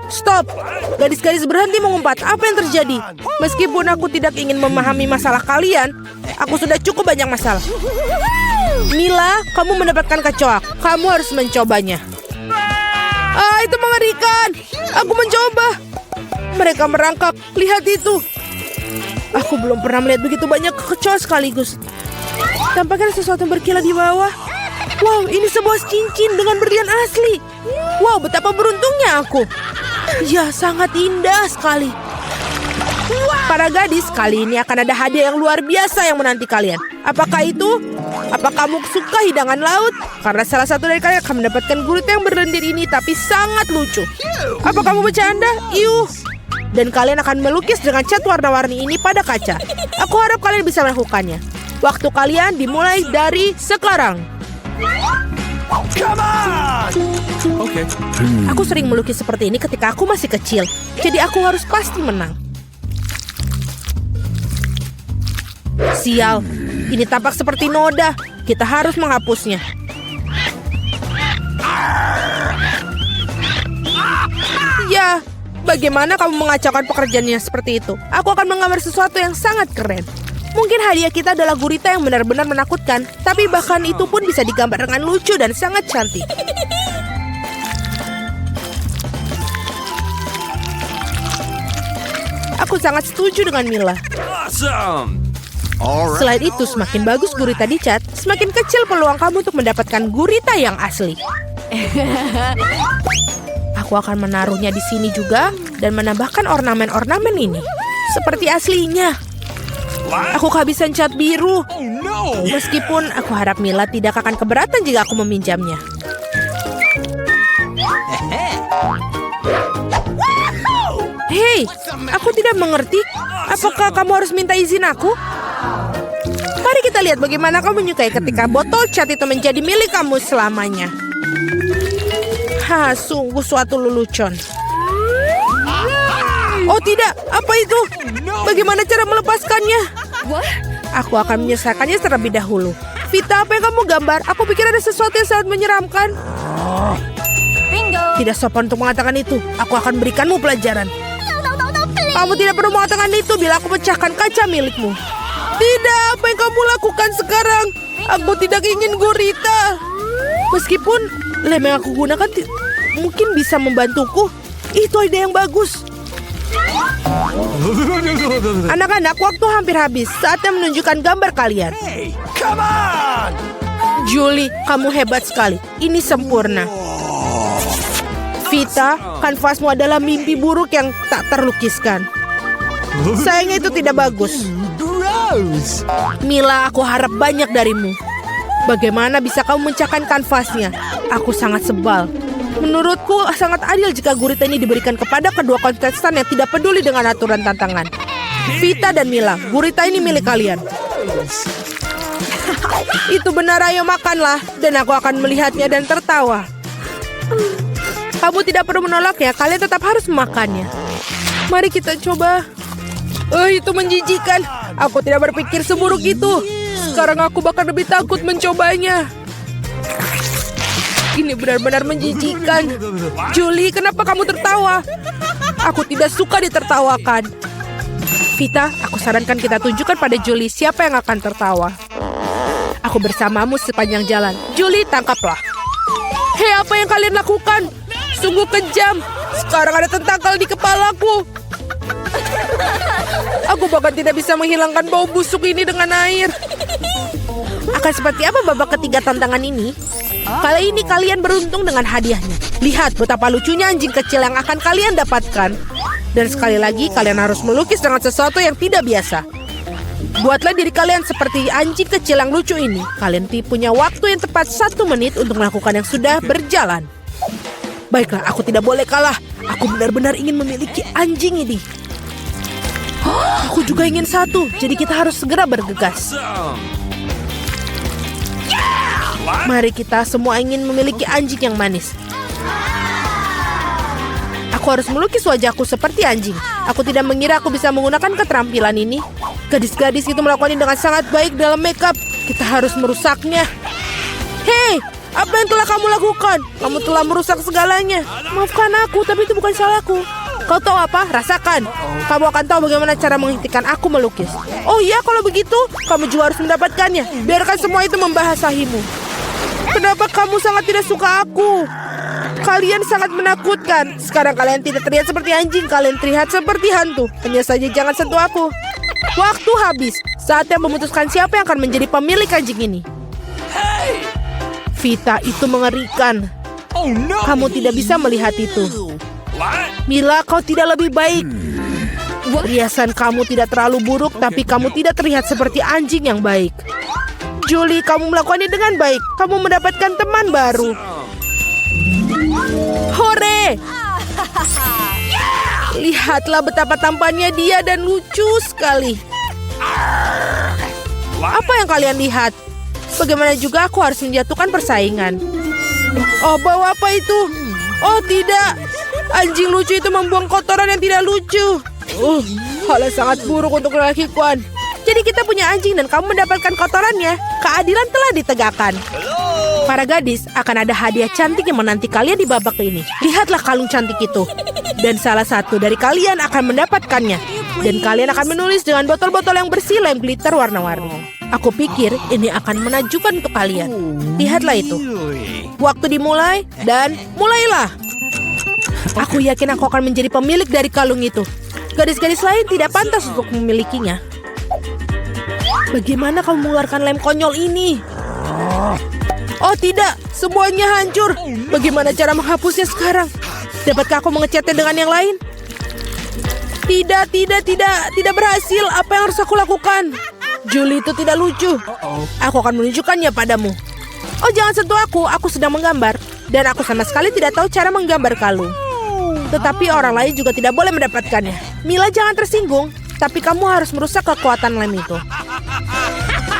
Stop. Gadis-gadis berhenti mengumpat. Apa yang terjadi? Meskipun aku tidak ingin memahami masalah kalian, aku sudah cukup banyak masalah. Mila, kamu mendapatkan kecoa. Kamu harus mencobanya. Itu mengerikan. Aku mencoba. Mereka merangkak. Lihat itu. Aku belum pernah melihat begitu banyak kecoa sekaligus. Tampaknya sesuatu yang berkilat di bawah. Wow, ini sebuah cincin dengan berlian asli. Wow, betapa beruntungnya aku. Ya, sangat indah sekali. Para gadis, kali ini akan ada hadiah yang luar biasa yang menanti kalian. Apakah itu? Apa kamu suka hidangan laut? Karena salah satu dari kalian akan mendapatkan gurita yang berlendir ini, tapi sangat lucu. Apa kamu bercanda? Iuh. Dan kalian akan melukis dengan cat warna-warni ini pada kaca. Aku harap kalian bisa melakukannya. Waktu kalian dimulai dari sekarang. Come on! Okay. Aku sering melukis seperti ini ketika aku masih kecil. Jadi aku harus pasti menang. Sial, ini tampak seperti noda. Kita harus menghapusnya. Ya, bagaimana kamu mengacaukan pekerjaannya seperti itu? Aku akan menggambar sesuatu yang sangat keren. Mungkin hadiah kita adalah gurita yang benar-benar menakutkan, tapi bahkan itu pun bisa digambar dengan lucu dan sangat cantik. Aku sangat setuju dengan Mila. Awesome! Selain itu, semakin bagus gurita dicat, semakin kecil peluang kamu untuk mendapatkan gurita yang asli. Aku akan menaruhnya di sini juga dan menambahkan ornamen-ornamen ini. Seperti aslinya. Aku kehabisan cat biru. Meskipun aku harap Mila tidak akan keberatan jika aku meminjamnya. Hei, aku tidak mengerti. Apakah kamu harus minta izin aku? Mari kita lihat bagaimana kamu menyukai ketika botol cat itu menjadi milik kamu selamanya. Sungguh suatu lelucon. Oh tidak, apa itu? Bagaimana cara melepaskannya? Aku akan menyelesaikannya terlebih dahulu. Vita, apa yang kamu gambar? Aku pikir ada sesuatu yang sangat menyeramkan. Tidak sopan untuk mengatakan itu. Aku akan berikanmu pelajaran. Kamu tidak perlu mengatakan itu bila aku pecahkan kaca milikmu. Tidak, apa yang kamu lakukan sekarang? Aku tidak ingin gurita. Meskipun lem yang aku gunakan mungkin bisa membantuku. Itu ide yang bagus. Anak-anak, waktu hampir habis. Saatnya menunjukkan gambar kalian. Hey, come on! Julie, kamu hebat sekali. Ini sempurna. Vita, kanvasmu adalah mimpi buruk yang tak terlukiskan. Sayangnya itu tidak bagus. Gross. Mila, aku harap banyak darimu. Bagaimana bisa kamu memecahkan kanvasnya? Aku sangat sebal. Menurutku sangat adil jika gurita ini diberikan kepada kedua kontestan yang tidak peduli dengan aturan tantangan. Vita dan Mila, gurita ini milik kalian. Itu benar, ayo makanlah. Dan aku akan melihatnya dan tertawa. Kamu tidak perlu menolaknya, kalian tetap harus memakannya. Mari kita coba. Itu menjijikan. Aku tidak berpikir seburuk itu. Sekarang aku bahkan lebih takut mencobanya. Ini benar-benar menjijikan. Julie, kenapa kamu tertawa? Aku tidak suka ditertawakan. Vita, aku sarankan kita tunjukkan pada Julie siapa yang akan tertawa. Aku bersamamu sepanjang jalan. Julie, tangkaplah. Hei, apa yang kalian lakukan? Sungguh kejam. Sekarang ada tentakel di kepalaku. Aku bahkan tidak bisa menghilangkan bau busuk ini dengan air. Akan seperti apa babak ketiga tantangan ini? Kali ini kalian beruntung dengan hadiahnya. Lihat betapa lucunya anjing kecil yang akan kalian dapatkan. Dan sekali lagi, kalian harus melukis dengan sesuatu yang tidak biasa. Buatlah diri kalian seperti anjing kecil yang lucu ini. Kalian punya waktu yang tepat 1 menit untuk melakukan yang sudah berjalan. Baiklah, aku tidak boleh kalah. Aku benar-benar ingin memiliki anjing ini. Aku juga ingin satu, jadi kita harus segera bergegas. Mari kita semua ingin memiliki anjing yang manis. Aku harus melukis wajahku seperti anjing. Aku tidak mengira aku bisa menggunakan keterampilan ini. Gadis-gadis itu melakukannya dengan sangat baik dalam makeup. Kita harus merusaknya. Hei, apa yang telah kamu lakukan? Kamu telah merusak segalanya. Maafkan aku, tapi itu bukan salahku. Kau tahu apa? Rasakan. Kamu akan tahu bagaimana cara menghentikan aku melukis. Oh iya, kalau begitu, kamu juga harus mendapatkannya. Biarkan semua itu membahasahimu. Kenapa kamu sangat tidak suka aku? Kalian sangat menakutkan. Sekarang kalian tidak terlihat seperti anjing. Kalian terlihat seperti hantu. Hanya saja jangan sentuh aku. Waktu habis. Saatnya memutuskan siapa yang akan menjadi pemilik anjing ini. Vita, itu mengerikan. Oh no. Kamu tidak bisa melihat itu. What? Mila, kau tidak lebih baik. Riasan kamu tidak terlalu buruk, tapi kamu tidak terlihat seperti anjing yang baik. Julie, kamu melakukannya dengan baik. Kamu mendapatkan teman baru. Hore! Lihatlah betapa tampannya dia dan lucu sekali. Apa yang kalian lihat? Bagaimana juga aku harus menjatuhkan persaingan. Oh, bawa apa itu? Oh, tidak. Anjing lucu itu membuang kotoran yang tidak lucu. Hal yang sangat buruk untuk dilakukan. Jadi kita punya anjing dan kamu mendapatkan kotorannya. Keadilan telah ditegakkan. Para gadis, akan ada hadiah cantik yang menanti kalian di babak ini. Lihatlah kalung cantik itu. Dan salah satu dari kalian akan mendapatkannya. Dan kalian akan menulis dengan botol-botol yang bersih lem glitter warna-warni. Aku pikir ini akan menakjubkan untuk kalian. Lihatlah itu. Waktu dimulai dan mulailah. Aku yakin aku akan menjadi pemilik dari kalung itu. Gadis-gadis lain tidak pantas untuk memilikinya. Bagaimana kamu mengeluarkan lem konyol ini? Oh tidak, semuanya hancur. Bagaimana cara menghapusnya sekarang? Dapatkah aku mengecatnya dengan yang lain? Tidak berhasil. Apa yang harus aku lakukan? Julie itu tidak lucu. Aku akan menunjukkannya padamu. Oh jangan sentuh aku sedang menggambar. Dan aku sama sekali tidak tahu cara menggambar kalung. Tetapi orang lain juga tidak boleh mendapatkannya. Mila, jangan tersinggung. Tapi kamu harus merusak kekuatan lem itu.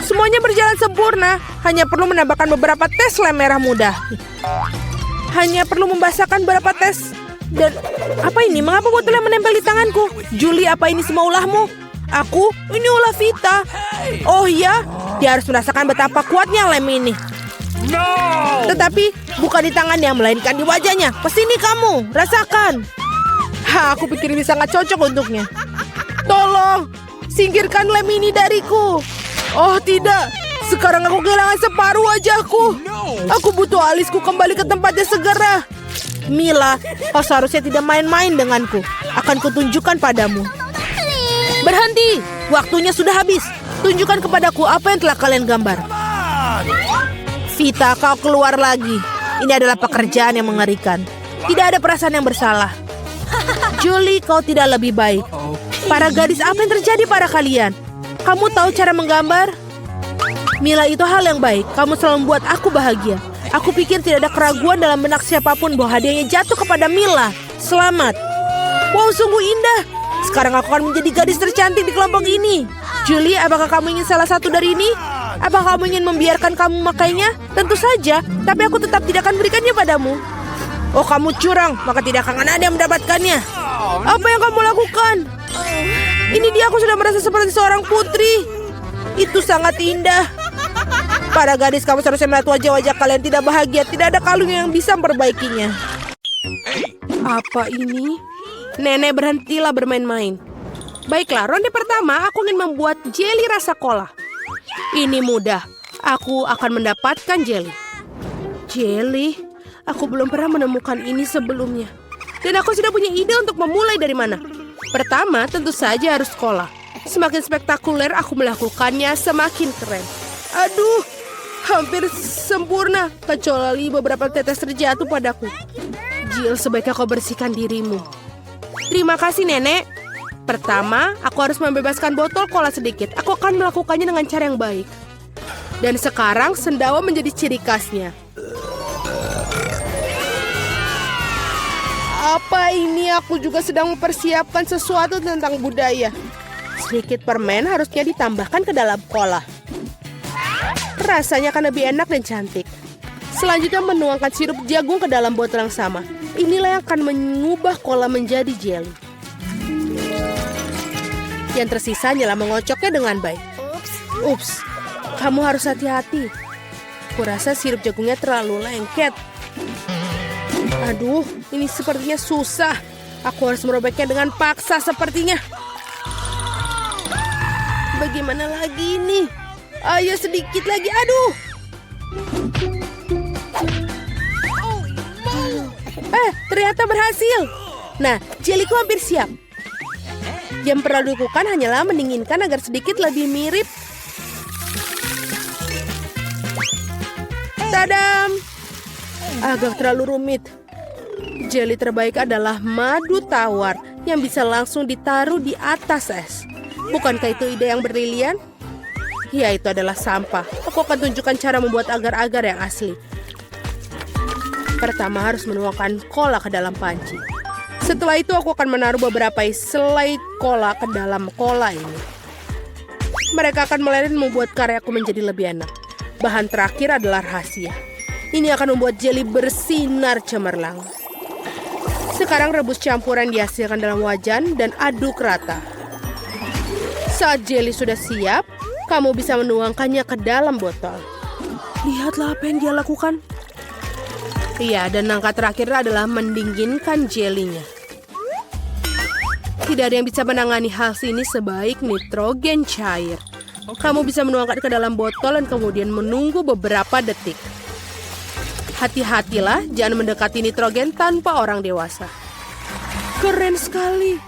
Semuanya berjalan sempurna. Hanya perlu menambahkan beberapa tes lem merah muda. Hanya perlu membasahkan beberapa tes. Dan apa ini? Mengapa botolnya menempel di tanganku? Julie, apa ini semua ulahmu? Aku? Ini ulah Vita. Oh iya? Dia harus merasakan betapa kuatnya lem ini. No! Tetapi bukan di tangannya, melainkan di wajahnya. Kesini kamu, rasakan. Aku pikir ini sangat cocok untuknya. Tolong, singkirkan lem ini dariku. Oh tidak, sekarang aku kehilangan separuh wajahku. Aku butuh alisku kembali ke tempatnya segera. Mila, kau seharusnya tidak main-main denganku. Akan kutunjukkan padamu. Berhenti, waktunya sudah habis. Tunjukkan kepadaku apa yang telah kalian gambar. Vita, kau keluar lagi. Ini adalah pekerjaan yang mengerikan. Tidak ada perasaan yang bersalah. Julie, kau tidak lebih baik. Para gadis, apa yang terjadi pada kalian? Kamu tahu cara menggambar? Mila, itu hal yang baik. Kamu selalu membuat aku bahagia. Aku pikir tidak ada keraguan dalam benak siapapun bahwa hadiahnya jatuh kepada Mila. Selamat. Wow, sungguh indah. Sekarang aku akan menjadi gadis tercantik di kelompok ini. Julie, apakah kamu ingin salah satu dari ini? Apakah kamu ingin membiarkan kamu memakainya? Tentu saja, tapi aku tetap tidak akan berikannya padamu. Oh, kamu curang, maka tidak akan ada yang mendapatkannya. Apa yang kamu lakukan? Ini dia, aku sudah merasa seperti seorang putri. Itu sangat indah. Para gadis, kamu seharusnya melihat wajah-wajah kalian tidak bahagia. Tidak ada kalung yang bisa memperbaikinya. Apa ini? Nenek, berhentilah bermain-main. Baiklah, ronde pertama aku ingin membuat jelly rasa cola. Ini mudah. Aku akan mendapatkan jelly. Jelly? Aku belum pernah menemukan ini sebelumnya. Dan aku sudah punya ide untuk memulai dari mana. Pertama, tentu saja harus cola. Semakin spektakuler aku melakukannya, semakin keren. Aduh, hampir sempurna. Kecuali beberapa tetes terjatuh padaku. Jill, sebaiknya kau bersihkan dirimu. Terima kasih, Nenek. Pertama, aku harus membebaskan botol cola sedikit. Aku akan melakukannya dengan cara yang baik. Dan sekarang, sendawa menjadi ciri khasnya. Apa ini? Aku juga sedang mempersiapkan sesuatu tentang budaya. Sedikit permen harusnya ditambahkan ke dalam cola. Rasanya akan lebih enak dan cantik. Selanjutnya menuangkan sirup jagung ke dalam botol yang sama. Inilah yang akan mengubah cola menjadi jelly. Yang tersisa hanyalah mengocoknya dengan baik. Ups, kamu harus hati-hati. Kurasa sirup jagungnya terlalu lengket. Aduh, ini sepertinya susah. Aku harus merobeknya dengan paksa sepertinya. Bagaimana lagi ini? Ayo sedikit lagi, aduh. Ternyata berhasil. Nah, jeliku hampir siap. Yang perlu dilakukan hanyalah mendinginkan agar sedikit lebih mirip. Tadam! Agak terlalu rumit. Jeli terbaik adalah madu tawar yang bisa langsung ditaruh di atas es. Bukankah itu ide yang brilian? Ya, itu adalah sampah. Aku akan tunjukkan cara membuat agar-agar yang asli. Pertama harus menuangkan cola ke dalam panci. Setelah itu aku akan menaruh beberapa selai cola ke dalam cola ini. Mereka akan meleleh dan membuat karyaku menjadi lebih enak. Bahan terakhir adalah rahasia. Ini akan membuat jelly bersinar cemerlang. Sekarang rebus campuran dihasilkan dalam wajan dan aduk rata. Saat jelly sudah siap, kamu bisa menuangkannya ke dalam botol. Lihatlah apa yang dia lakukan. Iya, dan langkah terakhir adalah mendinginkan jelinya. Tidak ada yang bisa menangani hal ini sebaik nitrogen cair. Kamu bisa menuangkan ke dalam botol dan kemudian menunggu beberapa detik. Hati-hatilah, jangan mendekati nitrogen tanpa orang dewasa. Keren sekali.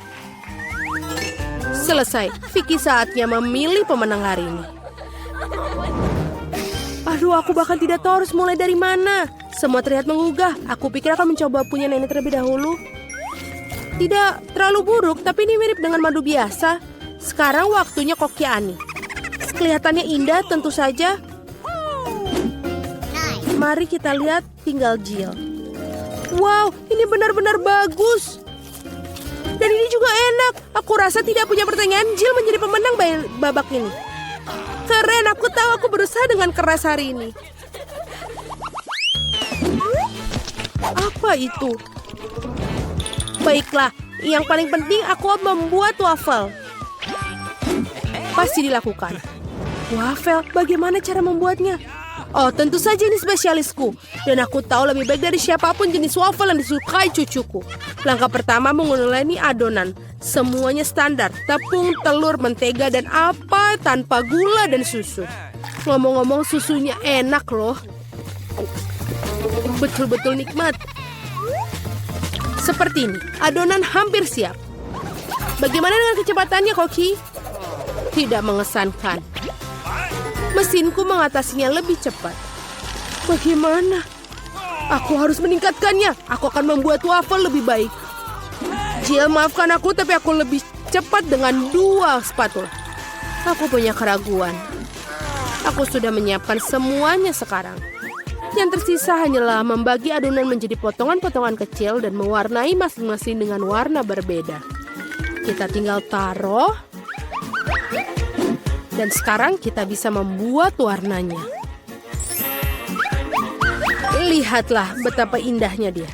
Selesai, Vicky saatnya memilih pemenang hari ini. Aduh, aku bahkan tidak tahu harus mulai dari mana. Semua terlihat menggugah. Aku pikir akan mencoba punya nenek terlebih dahulu. Tidak terlalu buruk, tapi ini mirip dengan madu biasa. Sekarang waktunya koki Ani. Kelihatannya indah tentu saja. Mari kita lihat tinggal Jill. Wow, ini benar-benar bagus. Dan ini juga enak. Aku rasa tidak punya pertanyaan, Jill menjadi pemenang babak ini. Keren, aku tahu aku berusaha dengan keras hari ini. Apa itu? Baiklah, yang paling penting aku membuat waffle. Pasti dilakukan. Waffle, bagaimana cara membuatnya? Oh, tentu saja ini spesialisku. Dan aku tahu lebih baik dari siapapun jenis waffle yang disukai cucuku. Langkah pertama menguleni adonan. Semuanya standar. Tepung, telur, mentega, dan apa tanpa gula dan susu. Ngomong-ngomong, susunya enak loh. Betul-betul nikmat. Seperti ini, adonan hampir siap. Bagaimana dengan kecepatannya, Koki? Tidak mengesankan. Mesinku mengatasinya lebih cepat. Bagaimana? Aku harus meningkatkannya. Aku akan membuat waffle lebih baik. Jill, maafkan aku, tapi aku lebih cepat dengan 2 spatula. Aku punya keraguan. Aku sudah menyiapkan semuanya sekarang. Yang tersisa hanyalah membagi adonan menjadi potongan-potongan kecil dan mewarnai masing-masing dengan warna berbeda. Kita tinggal taruh. Dan sekarang kita bisa membuat warnanya. Lihatlah betapa indahnya dia.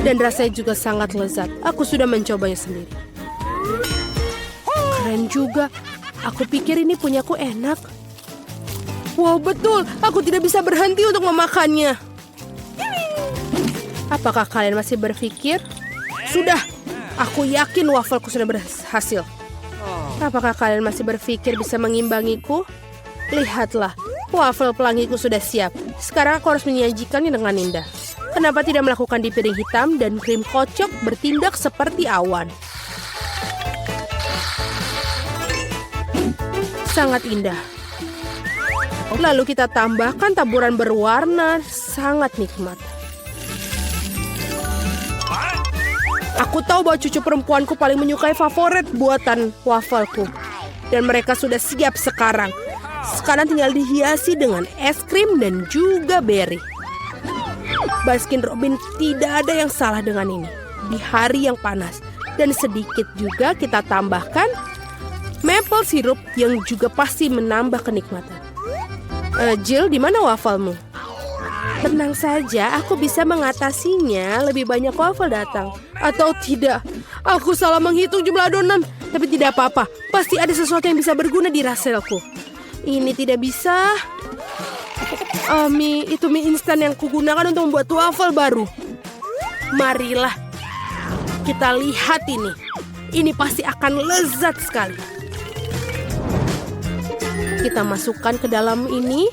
Dan rasanya juga sangat lezat. Aku sudah mencobanya sendiri. Keren juga. Aku pikir ini punyaku enak. Wow, betul. Aku tidak bisa berhenti untuk memakannya. Apakah kalian masih berpikir? Sudah. Aku yakin wafelku sudah berhasil. Apakah kalian masih berpikir bisa mengimbangiku? Lihatlah. Wafel pelangiku sudah siap. Sekarang aku harus menyajikannya dengan indah. Kenapa tidak melakukan di piring hitam dan krim kocok bertindak seperti awan? Sangat indah. Lalu kita tambahkan taburan berwarna, sangat nikmat. Aku tahu bahwa cucu perempuanku paling menyukai favorit buatan wafelku. Dan mereka sudah siap sekarang. Sekarang tinggal dihiasi dengan es krim dan juga berry. Baskin Robbins, tidak ada yang salah dengan ini. Di hari yang panas. Dan sedikit juga kita tambahkan maple syrup yang juga pasti menambah kenikmatan. Jill, di mana wafelmu? Tenang saja, aku bisa mengatasinya. Lebih banyak waffle datang. Atau tidak, aku salah menghitung jumlah adonan. Tapi tidak apa-apa, pasti ada sesuatu yang bisa berguna di raselku. Ini tidak bisa. Itu mie instan yang kugunakan untuk membuat waffle baru. Marilah kita lihat ini. Ini pasti akan lezat sekali. Kita masukkan ke dalam ini.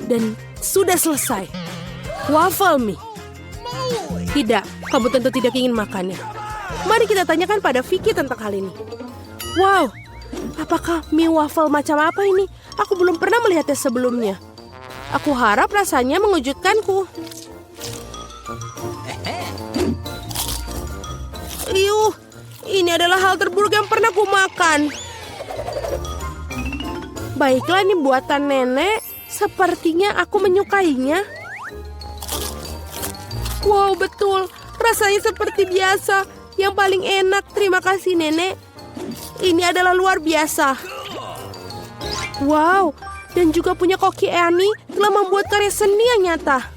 Dan sudah selesai. Waffle mie. Tidak, kamu tentu tidak ingin makannya. Mari kita tanyakan pada Vicky tentang hal ini. Wow, apakah mie waffle macam apa ini? Aku belum pernah melihatnya sebelumnya. Aku harap rasanya mengejutkanku. Iuh, ini adalah hal terburuk yang pernah ku makan. Baiklah, ini buatan nenek. Sepertinya aku menyukainya. Wow, betul. Rasanya seperti biasa. Yang paling enak. Terima kasih, nenek. Ini adalah luar biasa. Wow, dan juga punya Koki Annie telah membuat karya seni yang nyata.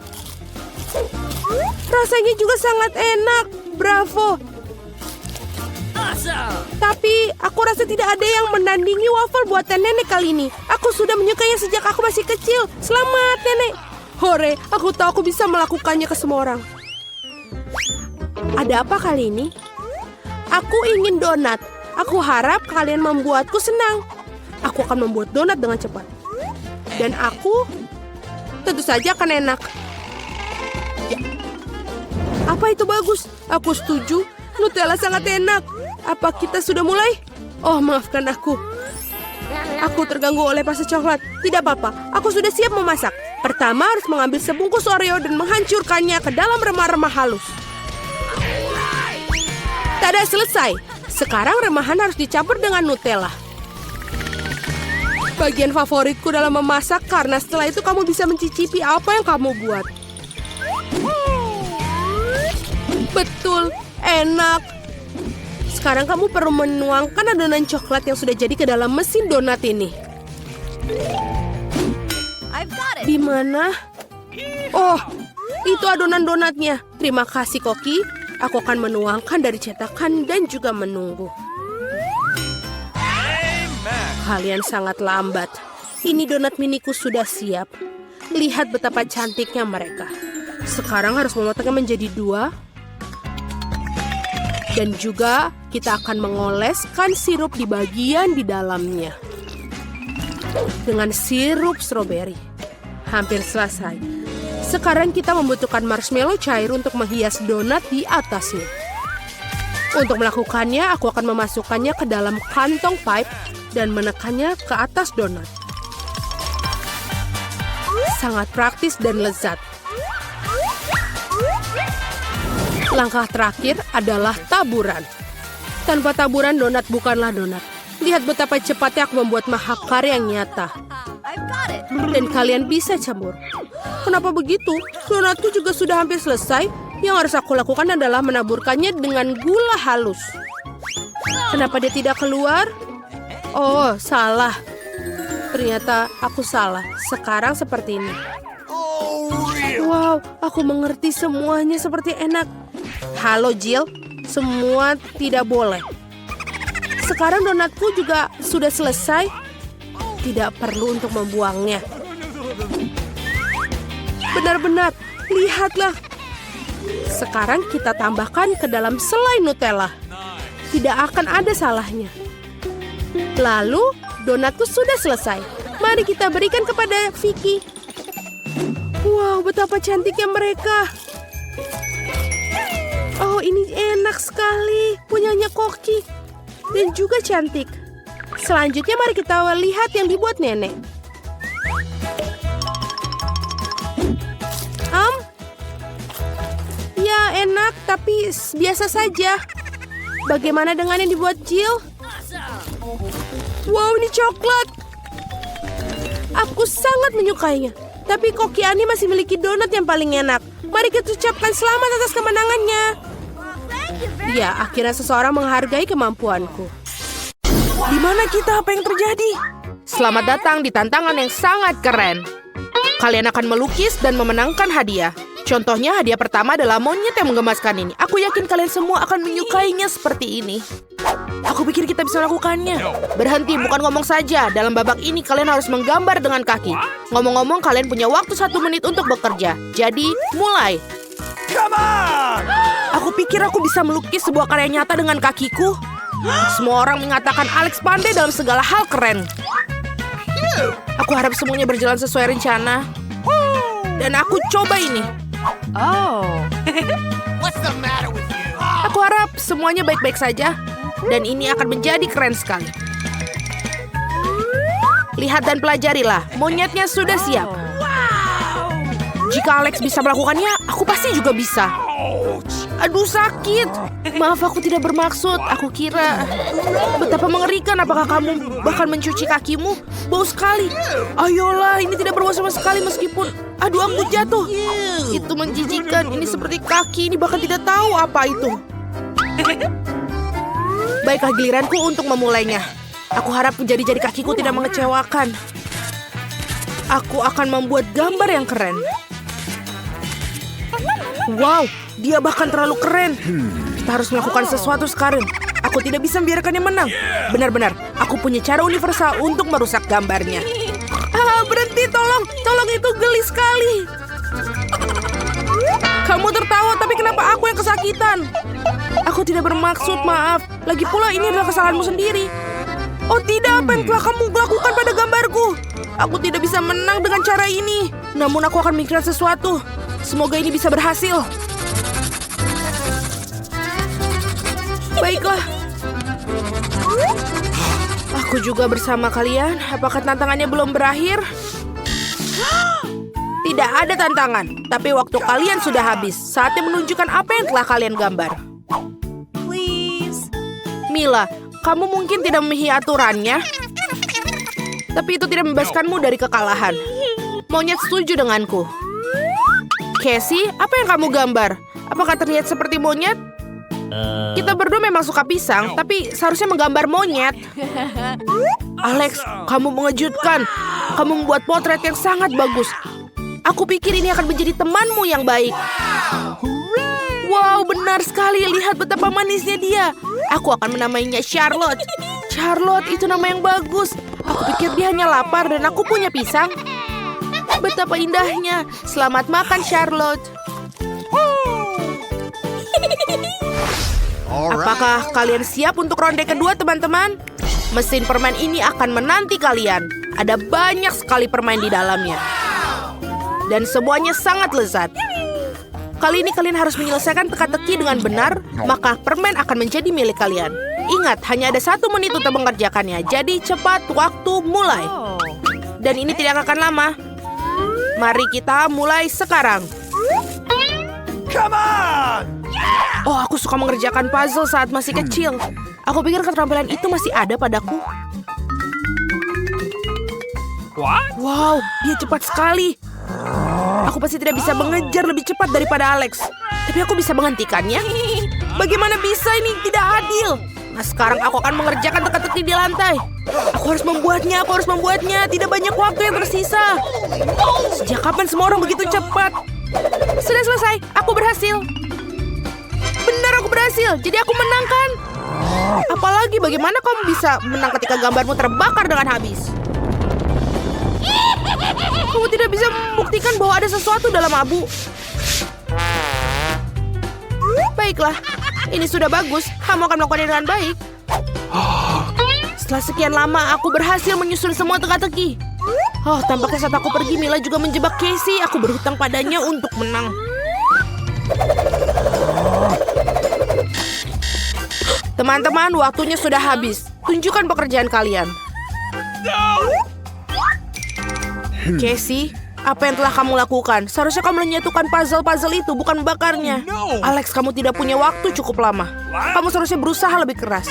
Rasanya juga sangat enak. Bravo. Tapi aku rasa tidak ada yang menandingi waffle buatan nenek kali ini. Aku sudah menyukainya sejak aku masih kecil. Selamat, nenek. Hore, aku tahu aku bisa melakukannya ke semua orang. Ada apa kali ini? Aku ingin donat. Aku harap kalian membuatku senang. Aku akan membuat donat dengan cepat. Dan aku tentu saja akan enak. Ya. Apa itu bagus? Aku setuju. Nutella sangat enak. Apa kita sudah mulai? Oh, maafkan aku. Aku terganggu oleh pasta coklat. Tidak apa-apa. Aku sudah siap memasak. Pertama harus mengambil sebungkus Oreo dan menghancurkannya ke dalam remah-remah halus. Tada, selesai. Sekarang remahan harus dicampur dengan Nutella. Bagian favoritku dalam memasak karena setelah itu kamu bisa mencicipi apa yang kamu buat. Betul, enak. Sekarang kamu perlu menuangkan adonan coklat yang sudah jadi ke dalam mesin donat ini. Di mana? Oh, itu adonan donatnya. Terima kasih, Koki. Aku akan menuangkan dari cetakan dan juga menunggu. Kalian sangat lambat. Ini donat miniku sudah siap. Lihat betapa cantiknya mereka. Sekarang harus memotongnya menjadi 2. Dan juga kita akan mengoleskan sirup di bagian di dalamnya. Dengan sirup stroberi. Hampir selesai. Sekarang kita membutuhkan marshmallow cair untuk menghias donat di atasnya. Untuk melakukannya, aku akan memasukkannya ke dalam kantong pipe dan menekannya ke atas donat. Sangat praktis dan lezat. Langkah terakhir adalah taburan. Tanpa taburan, donat bukanlah donat. Lihat betapa cepatnya aku membuat mahakarya yang nyata. Dan kalian bisa campur. Kenapa begitu? Donatku juga sudah hampir selesai. Yang harus aku lakukan adalah menaburkannya dengan gula halus. Kenapa dia tidak keluar? Oh, salah. Ternyata aku salah. Sekarang seperti ini. Wow, aku mengerti semuanya seperti enak. Halo Jill, semua tidak boleh. Sekarang donatku juga sudah selesai. Tidak perlu untuk membuangnya. Benar-benar, lihatlah. Sekarang kita tambahkan ke dalam selai Nutella. Tidak akan ada salahnya. Lalu, donatku sudah selesai. Mari kita berikan kepada Vicky. Wow, betapa cantiknya mereka. Oh, ini enak sekali. Punyanya Koki. Dan juga cantik. Selanjutnya mari kita lihat yang dibuat nenek. Ya, enak, tapi biasa saja. Bagaimana dengan yang dibuat Jill? Wow, ini coklat. Aku sangat menyukainya. Tapi Koki Ani masih memiliki donat yang paling enak. Mari kita ucapkan selamat atas kemenangannya. Ya, akhirnya seseorang menghargai kemampuanku. Di mana kita? Apa yang terjadi? Selamat datang di tantangan yang sangat keren. Kalian akan melukis dan memenangkan hadiah. Contohnya, hadiah pertama adalah monyet yang menggemaskan ini. Aku yakin kalian semua akan menyukainya seperti ini. Aku pikir kita bisa melakukannya. Berhenti, bukan ngomong saja. Dalam babak ini, kalian harus menggambar dengan kaki. Ngomong-ngomong, kalian punya waktu 1 menit untuk bekerja. Jadi, mulai. Come on! Aku pikir aku bisa melukis sebuah karya nyata dengan kakiku. Semua orang mengatakan Alex pandai dalam segala hal keren. Aku harap semuanya berjalan sesuai rencana. Dan aku coba ini. What's the matter with you? Aku harap semuanya baik-baik saja. Dan ini akan menjadi keren sekali. Lihat dan pelajarilah. Monyetnya sudah siap. Jika Alex bisa melakukannya, aku pasti juga bisa. Aduh, sakit. Maaf, aku tidak bermaksud. Aku kira... Betapa mengerikan. Apakah kamu bahkan mencuci kakimu? Bau sekali. Ayolah, ini tidak berbau sama sekali meskipun... Aduh, aku jatuh. Itu menjijikan. Ini seperti kaki. Ini bahkan tidak tahu apa itu. Baiklah, giliranku untuk memulainya. Aku harap jari-jari kakiku tidak mengecewakan. Aku akan membuat gambar yang keren. Wow, dia bahkan terlalu keren. Kita harus melakukan sesuatu sekarang. Aku tidak bisa membiarkannya menang. Benar-benar, aku punya cara universal untuk merusak gambarnya. Berhenti, tolong. Tolong, itu geli sekali. Kamu tertawa, tapi kenapa aku yang kesakitan? Aku tidak bermaksud, maaf. Lagi pula ini adalah kesalahanmu sendiri. Oh tidak, apa yang telah kamu lakukan pada gambarku? Aku tidak bisa menang dengan cara ini. Namun aku akan memikirkan sesuatu. Semoga ini bisa berhasil. Baiklah. Aku juga bersama kalian. Apakah tantangannya belum berakhir? Tidak ada tantangan. Tapi waktu kalian sudah habis. Saatnya menunjukkan apa yang telah kalian gambar. Mila, kamu mungkin tidak memahami aturannya. Tapi itu tidak membebaskanmu dari kekalahan. Monyet setuju denganku. Casey, apa yang kamu gambar? Apakah terlihat seperti monyet? Kita berdua memang suka pisang, tapi seharusnya menggambar monyet. Alex, kamu mengejutkan. Kamu membuat potret yang sangat bagus. Aku pikir ini akan menjadi temanmu yang baik. Wow, benar sekali. Lihat betapa manisnya dia. Aku akan menamainya Charlotte. Charlotte, itu nama yang bagus. Aku pikir dia hanya lapar dan aku punya pisang. Betapa indahnya. Selamat makan, Charlotte. Apakah kalian siap untuk ronde kedua, teman-teman? Mesin permen ini akan menanti kalian. Ada banyak sekali permen di dalamnya. Dan semuanya sangat lezat. Kali ini kalian harus menyelesaikan teka-teki dengan benar, maka permen akan menjadi milik kalian. Ingat, hanya ada 1 menit untuk mengerjakannya. Jadi cepat, waktu mulai. Dan ini tidak akan lama. Mari kita mulai sekarang. Come on! Oh, aku suka mengerjakan puzzle saat masih kecil. Aku pikir keterampilan itu masih ada padaku. Wow, dia cepat sekali. Aku pasti tidak bisa mengejar lebih cepat daripada Alex. Tapi aku bisa menghentikannya. Bagaimana bisa ini? Tidak adil. Nah, sekarang aku akan mengerjakan teka-teki di lantai. Aku harus membuatnya. Tidak banyak waktu yang tersisa. Sejak kapan semua orang begitu cepat? Sudah selesai, aku berhasil. Benar, aku berhasil. Jadi aku menang kan? Apalagi bagaimana kamu bisa menang ketika gambarmu terbakar dengan habis? Kamu tidak bisa membuktikan bahwa ada sesuatu dalam abu. Baiklah, ini sudah bagus. Kamu akan melakukannya dengan baik. Setelah sekian lama, aku berhasil menyusun semua teka-teki. Oh, tampaknya saat aku pergi, Mila juga menjebak Casey. Aku berhutang padanya untuk menang. Teman-teman, waktunya sudah habis. Tunjukkan pekerjaan kalian. Casey, apa yang telah kamu lakukan? Seharusnya kamu menyatukan puzzle-puzzle itu, bukan membakarnya. Alex, kamu tidak punya waktu cukup lama. Kamu seharusnya berusaha lebih keras.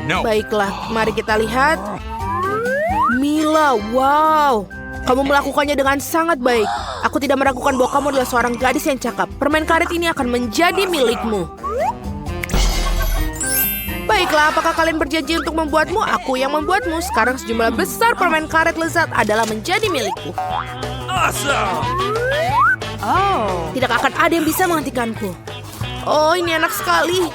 Baiklah, mari kita lihat. Mila, wow. Kamu melakukannya dengan sangat baik. Aku tidak meragukan bahwa kamu adalah seorang gadis yang cakap. Permen karet ini akan menjadi milikmu. Baiklah, apakah kalian berjanji untuk membuatmu? Aku yang membuatmu. Sekarang sejumlah besar permen karet lezat adalah menjadi milikku. Awesome! Tidak akan ada yang bisa menghentikanku. Oh, ini enak sekali.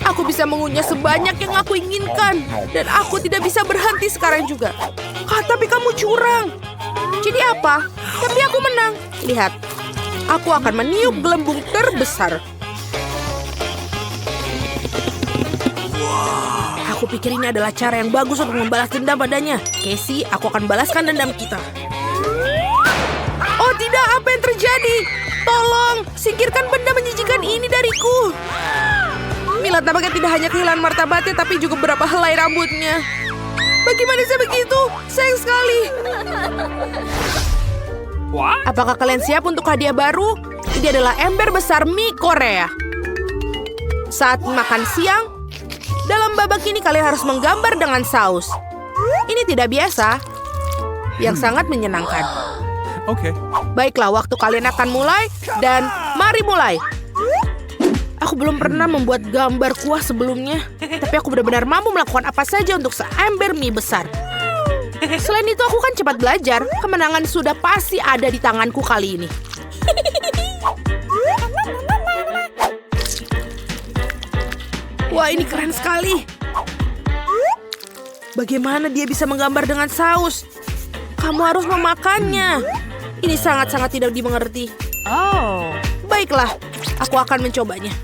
Aku bisa mengunyah sebanyak yang aku inginkan. Dan aku tidak bisa berhenti sekarang juga. Tapi kamu curang. Jadi apa? Tapi aku menang. Lihat, aku akan meniup gelembung terbesar. Aku pikir ini adalah cara yang bagus untuk membalas dendam padanya. Casey, aku akan balaskan dendam kita. Oh tidak, apa yang terjadi? Tolong, singkirkan benda menjijikan ini dariku. Mila tampaknya tidak hanya kehilangan martabatnya, tapi juga beberapa helai rambutnya. Bagaimana bisa begitu? Sayang sekali. Apakah kalian siap untuk hadiah baru? Ini adalah ember besar mie Korea. Saat makan siang, dalam babak ini kalian harus menggambar dengan saus. Ini tidak biasa, yang sangat menyenangkan. Okay. Baiklah, waktu kalian akan mulai, dan mari mulai. Aku belum pernah membuat gambar kuah sebelumnya, tapi aku benar-benar mampu melakukan apa saja untuk seember mie besar. Selain itu, aku kan cepat belajar. Kemenangan sudah pasti ada di tanganku kali ini. Wah, ini keren sekali. Bagaimana dia bisa menggambar dengan saus? Kamu harus memakannya. Ini sangat-sangat tidak dimengerti. Baiklah, aku akan mencobanya.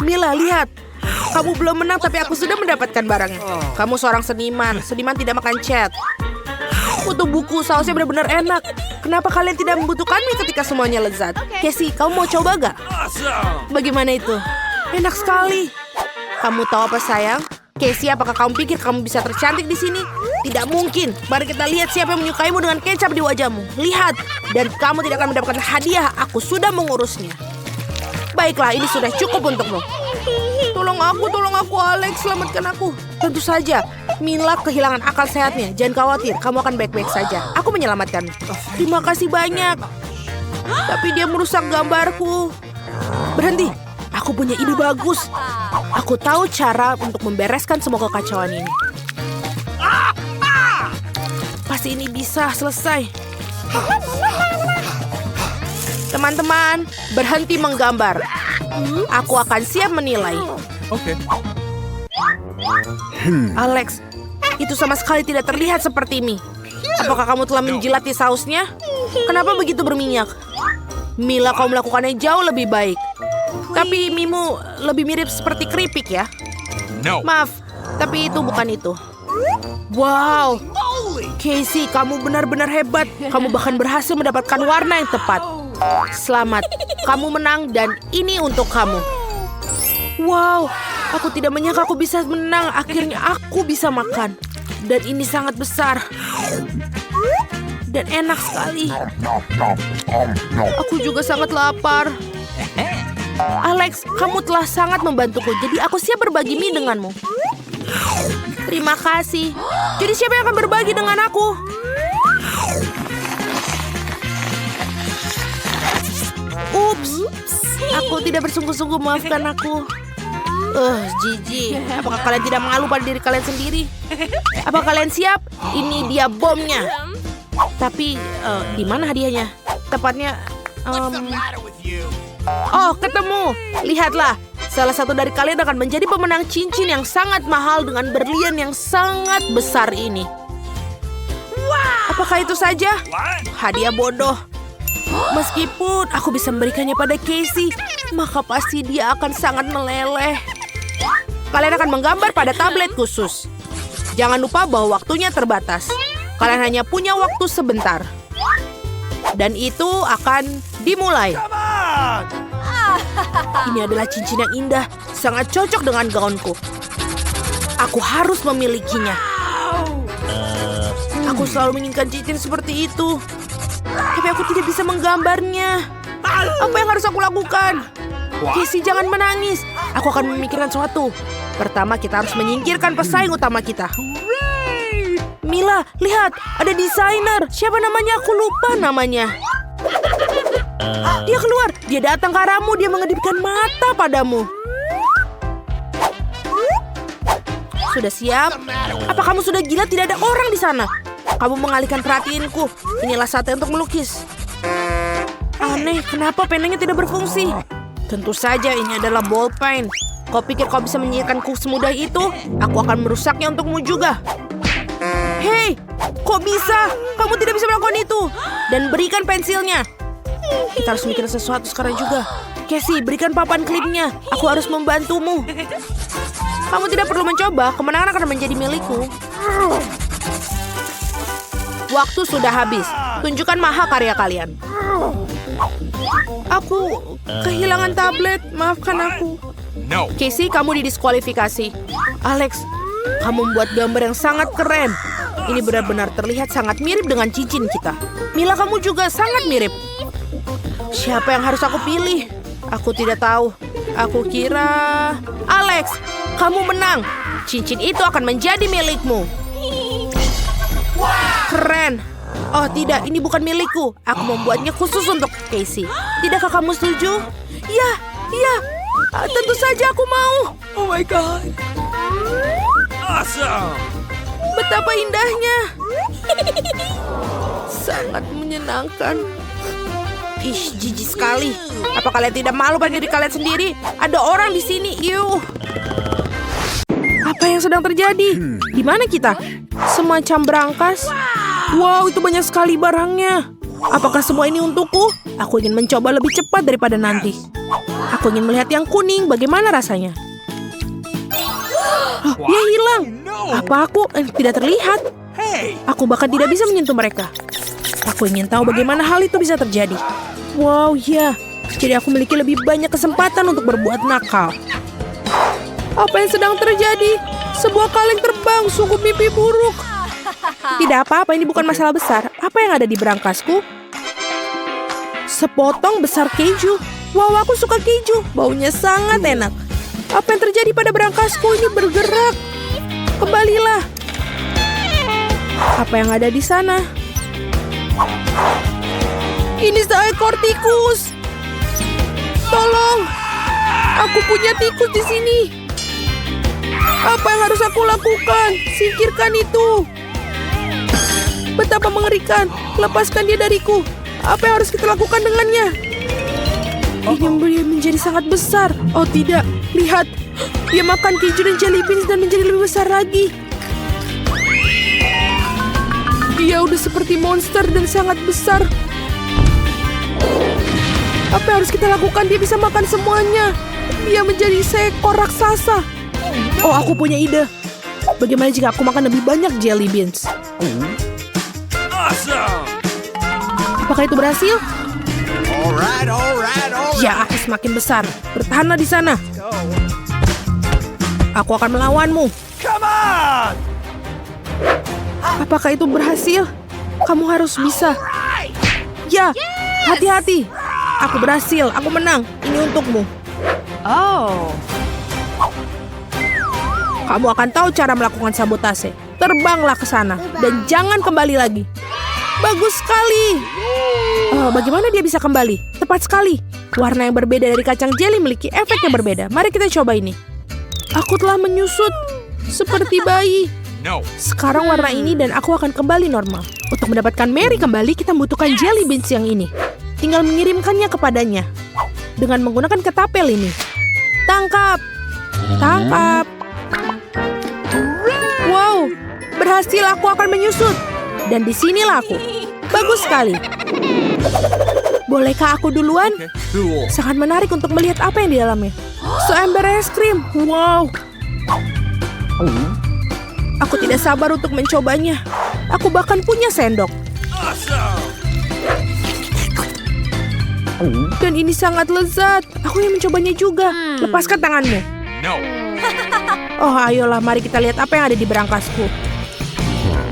Mila, lihat. Kamu belum menang, tapi aku sudah mendapatkan barangnya. Kamu seorang seniman. Seniman tidak makan cat. Untuk buku, sausnya benar-benar enak. Kenapa kalian tidak membutuhkannya ketika semuanya lezat? Casey, kamu mau coba gak? Awesome! Bagaimana itu? Enak sekali. Kamu tahu apa, sayang? Casey, apakah kamu pikir kamu bisa tercantik di sini? Tidak mungkin. Mari kita lihat siapa yang menyukaimu dengan kecap di wajahmu. Lihat. Dan kamu tidak akan mendapatkan hadiah. Aku sudah mengurusnya. Baiklah, ini sudah cukup untukmu. Tolong aku, Alex. Selamatkan aku. Tentu saja. Mila kehilangan akal sehatnya. Jangan khawatir, kamu akan baik-baik saja. Aku menyelamatkanmu. Terima kasih banyak. Tapi dia merusak gambarku. Berhenti. Aku punya ide bagus. Aku tahu cara untuk membereskan semua kekacauan ini. Pasti ini bisa selesai. Teman-teman, berhenti menggambar. Aku akan siap menilai. Okay. Alex, itu sama sekali tidak terlihat seperti mie. Apakah kamu telah menjilati sausnya? Kenapa begitu berminyak? Mila, kau melakukannya jauh lebih baik. Tapi mimu lebih mirip seperti keripik ya? No. Maaf, tapi itu bukan itu. Wow, Casey, kamu benar-benar hebat. Kamu bahkan berhasil mendapatkan warna yang tepat. Selamat, kamu menang dan ini untuk kamu. Wow, Aku tidak menyangka aku bisa menang. Akhirnya aku bisa makan. Dan ini sangat besar. Dan enak sekali. Aku juga sangat lapar. Alex, kamu telah sangat membantuku. Jadi aku siap berbagi mie denganmu. Terima kasih. Jadi siapa yang akan berbagi dengan aku? Ups. Aku tidak bersungguh-sungguh, maafkan aku. Jijik. Apakah kalian tidak malu pada diri kalian sendiri? Apa kalian siap? Ini dia bomnya. Tapi, di mana hadiahnya? Tepatnya, oh, ketemu. Lihatlah, salah satu dari kalian akan menjadi pemenang cincin yang sangat mahal dengan berlian yang sangat besar ini. Apakah itu saja? Hadiah bodoh. Meskipun aku bisa memberikannya pada Casey, maka pasti dia akan sangat meleleh. Kalian akan menggambar pada tablet khusus. Jangan lupa bahwa waktunya terbatas. Kalian hanya punya waktu sebentar. Dan itu akan dimulai. Ini adalah cincin yang indah, sangat cocok dengan gaunku. Aku harus memilikinya. Aku selalu menginginkan cincin seperti itu. Tapi aku tidak bisa menggambarnya. Apa yang harus aku lakukan? Casey, jangan menangis. Aku akan memikirkan sesuatu. Pertama, kita harus menyingkirkan pesaing utama kita. Mila, lihat, ada desainer. Siapa namanya? Aku lupa namanya. Dia keluar. Dia datang ke arahmu. Dia mengedipkan mata padamu. Sudah siap? Apa kamu sudah gila? Tidak ada orang di sana. Kamu mengalihkan perhatianku. Inilah saatnya untuk melukis. Aneh, kenapa penanya tidak berfungsi? Tentu saja ini adalah ballpen. Kau pikir kau bisa menyihirkanku semudah itu? Aku akan merusaknya untukmu juga. Hei, kok bisa? Kamu tidak bisa melakukan itu. Dan berikan pensilnya. Kita harus mikir sesuatu sekarang juga. Casey, berikan papan klipnya. Aku harus membantumu. Kamu tidak perlu mencoba. Kemenangan akan menjadi milikku. Waktu sudah habis. Tunjukkan mahakarya kalian. Aku kehilangan tablet. Maafkan aku. No. Casey, kamu didiskualifikasi. Alex, kamu membuat gambar yang sangat keren. Ini benar-benar terlihat sangat mirip dengan cincin kita. Mila, kamu juga sangat mirip. Siapa yang harus aku pilih? Aku tidak tahu. Aku kira... Alex, kamu menang. Cincin itu akan menjadi milikmu. Keren. Oh tidak, ini bukan milikku. Aku membuatnya khusus untuk Casey. Tidakkah kamu setuju? Ya, ya. Tentu saja aku mau. Oh my God. Awesome. Betapa indahnya. Sangat menyenangkan. Ih, jijik sekali. Apa kalian tidak malu pada diri kalian sendiri? Ada orang di sini. Yuh. Apa yang sedang terjadi? Di mana kita? Semacam berangkas. Wow, itu banyak sekali barangnya. Apakah semua ini untukku? Aku ingin mencoba lebih cepat daripada nanti. Aku ingin melihat yang kuning. Bagaimana rasanya? Oh, dia hilang. Apa aku tidak terlihat? Aku bahkan tidak bisa menyentuh mereka. Aku ingin tahu bagaimana hal itu bisa terjadi. Wow, ya. Jadi aku memiliki lebih banyak kesempatan untuk berbuat nakal. Apa yang sedang terjadi? Sebuah kaleng terbang, sungguh mimpi buruk. Tidak apa-apa, ini bukan masalah besar. Apa yang ada di berangkasku? Sepotong besar keju. Wow, aku suka keju. Baunya sangat enak. Apa yang terjadi pada berangkasku? Ini bergerak. Kembalilah. Apa yang ada di sana? Ini seekor tikus. Tolong. Aku punya tikus di sini. Apa yang harus aku lakukan? Singkirkan itu. Betapa mengerikan. Lepaskan dia dariku. Apa yang harus kita lakukan dengannya? Ini menjadi sangat besar. Oh tidak. Lihat. Dia makan keju dan jelly beans dan menjadi lebih besar lagi. Dia udah seperti monster dan sangat besar. Apa yang harus kita lakukan? Dia bisa makan semuanya. Dia menjadi seekor raksasa. Oh, aku punya ide. Bagaimana jika aku makan lebih banyak jelly beans? Awesome. Apakah itu berhasil? Alright. Ya, aku semakin besar. Bertahanlah di sana. Aku akan melawanmu. Come on! Apakah itu berhasil? Kamu harus bisa. Ya, hati-hati. Aku berhasil, aku menang. Ini untukmu. Oh. Kamu akan tahu cara melakukan sabotase. Terbanglah ke sana dan jangan kembali lagi. Bagus sekali. Bagaimana dia bisa kembali? Tepat sekali. Warna yang berbeda dari kacang jeli memiliki efek yang berbeda. Mari kita coba ini. Aku telah menyusut seperti bayi. No. Sekarang warna ini dan aku akan kembali normal. Untuk mendapatkan Mary kembali, kita membutuhkan jelly beans yang ini. Tinggal mengirimkannya kepadanya. Dengan menggunakan ketapel ini. Tangkap. Tangkap. Wow, berhasil, aku akan menyusut. Dan disinilah aku. Bagus sekali. Bolehkah aku duluan? Okay. Cool. Sangat menarik untuk melihat apa yang di dalamnya. Seember es krim. Wow. Aku tidak sabar untuk mencobanya. Aku bahkan punya sendok. Awesome. Dan ini sangat lezat. Aku ingin mencobanya juga. Lepaskan tanganmu. No. Oh, ayolah, mari kita lihat apa yang ada di berangkasku.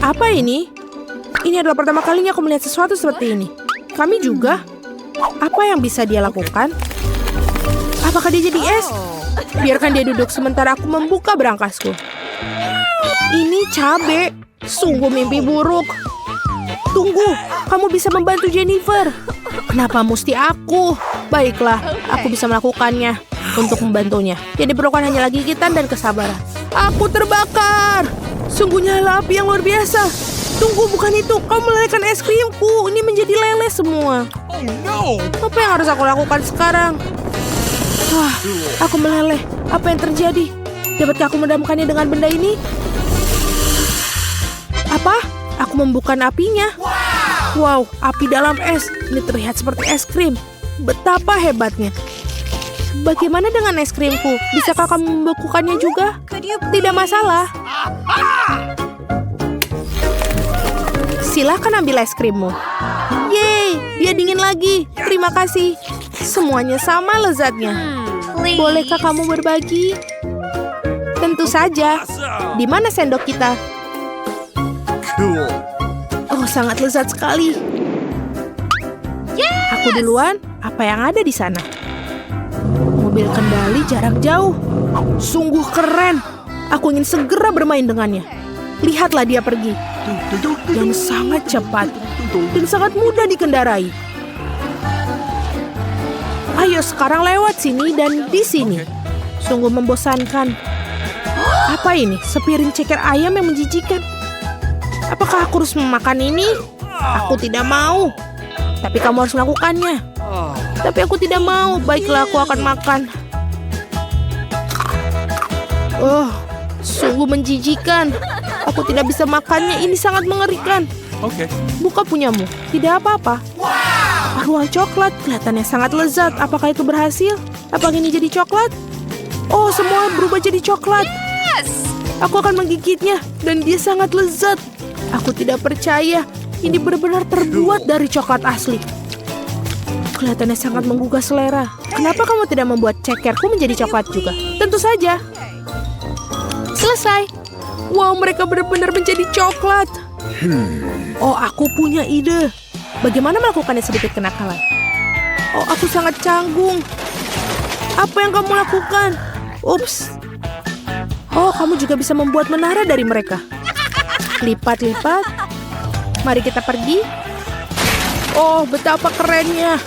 Apa ini? Ini adalah pertama kalinya aku melihat sesuatu seperti ini. Kami juga. Apa yang bisa dia lakukan? Apakah dia jadi es? Biarkan dia duduk sementara aku membuka berangkasku. Ini cabe. Sungguh mimpi buruk. Tunggu, kamu bisa membantu Jennifer. Kenapa mesti aku? Baiklah, aku bisa melakukannya untuk membantunya. Yang diperlukan hanyalah gigitan dan kesabaran. Aku terbakar. Sungguh nyala api yang luar biasa. Tunggu, bukan itu. Kau melelehkan es krimku. Ini menjadi leleh semua. Oh no. Apa yang harus aku lakukan sekarang? Wah, aku meleleh. Apa yang terjadi? Dapatkah aku memadamkannya dengan benda ini? Apa? Aku membuka apinya. Wow, api dalam es. Ini terlihat seperti es krim. Betapa hebatnya. Bagaimana dengan es krimku? Bisakah kamu membekukannya juga? Tidak masalah. Silakan ambil es krimmu. Yeay, dia dingin lagi. Terima kasih. Semuanya sama lezatnya. Bolehkah kamu berbagi? Tentu saja. Awesome. Di mana sendok kita? Cool. Oh, sangat lezat sekali. Aku duluan. Apa yang ada di sana? Mobil kendali jarak jauh. Sungguh keren. Aku ingin segera bermain dengannya. Lihatlah dia pergi. Dan sangat cepat. Dan sangat mudah dikendarai. Ayo sekarang lewat sini dan di sini. Sungguh membosankan. Apa ini? Sepiring ceker ayam yang menjijikan. Apakah aku harus memakan ini? Aku tidak mau. Tapi kamu harus melakukannya. Tapi aku tidak mau. Baiklah, aku akan makan. Oh, sungguh menjijikan. Aku tidak bisa makannya. Ini sangat mengerikan. Okay. Buka punyamu. Tidak apa-apa. Ruang coklat kelihatannya sangat lezat. Apakah itu berhasil? Apakah ini jadi coklat? Oh, semua berubah jadi coklat. Aku akan menggigitnya dan dia sangat lezat. Aku tidak percaya. Ini benar-benar terbuat dari coklat asli. Kelihatannya sangat menggugah selera. Kenapa kamu tidak membuat cekerku menjadi coklat juga? Tentu saja. Selesai. Wow, mereka benar-benar menjadi coklat. Oh, aku punya ide. Bagaimana melakukannya sedikit kenakalan? Oh, aku sangat canggung. Apa yang kamu lakukan? Ups. Oh, kamu juga bisa membuat menara dari mereka. Lipat-lipat. Mari kita pergi. Oh, betapa kerennya.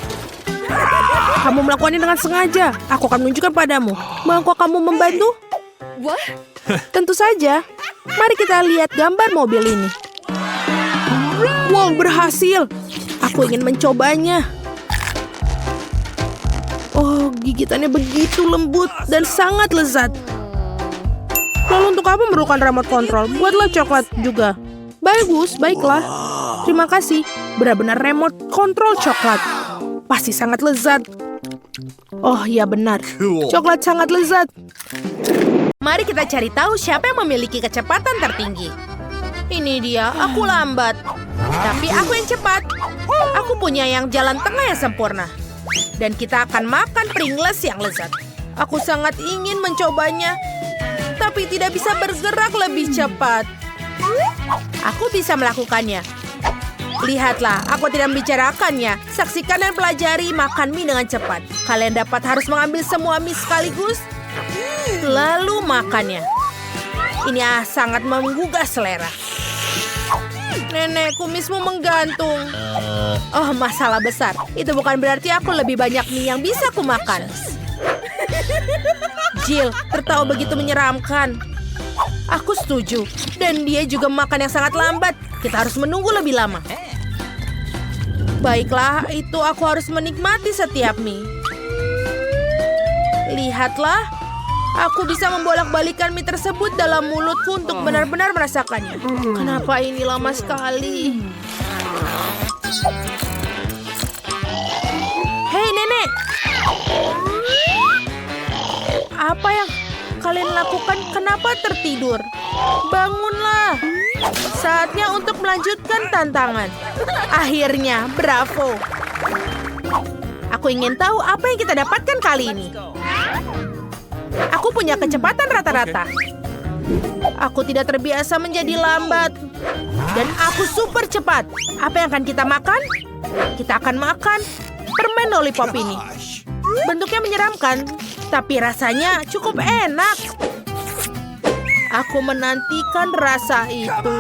Kamu melakukannya dengan sengaja. Aku akan menunjukkan padamu. Maukah kamu membantu? Tentu saja. Mari kita lihat gambar mobil ini. Wow, berhasil. Aku ingin mencobanya. Oh, gigitannya begitu lembut dan sangat lezat. Lalu untuk apa memerlukan remote control? Buatlah coklat juga. Bagus, baiklah. Terima kasih. Benar-benar remote control coklat. Pasti sangat lezat. Oh, ya benar. Cool. Coklat sangat lezat. Mari kita cari tahu siapa yang memiliki kecepatan tertinggi. Ini dia, aku lambat. Tapi aku yang cepat. Aku punya yang jalan tengah yang sempurna. Dan kita akan makan Pringles yang lezat. Aku sangat ingin mencobanya. tapi tidak bisa bergerak lebih cepat. Aku bisa melakukannya. Lihatlah, aku tidak membicarakannya. Saksikan dan pelajari makan mie dengan cepat. Kalian harus mengambil semua mie sekaligus, lalu makannya. Ini sangat menggugah selera. Nenek, kumismu menggantung. Oh, masalah besar. Itu bukan berarti aku lebih banyak mie yang bisa kumakan. Jill, tertawa begitu menyeramkan. Aku setuju. Dan dia juga makan yang sangat lambat. Kita harus menunggu lebih lama. Baiklah, itu aku harus menikmati setiap mie. Lihatlah. Aku bisa membolak-balikan mie tersebut dalam mulutku untuk benar-benar merasakannya. Kenapa ini lama sekali? Hei, Nenek! Apa yang kalian lakukan? Kenapa tertidur? Bangunlah! Saatnya untuk melanjutkan tantangan. Akhirnya, bravo! Aku ingin tahu apa yang kita dapatkan kali ini. Aku punya kecepatan rata-rata. Aku tidak terbiasa menjadi lambat. Dan aku super cepat. Apa yang akan kita makan? Kita akan makan permen lollipop ini. Bentuknya menyeramkan, tapi rasanya cukup enak. Aku menantikan rasa itu.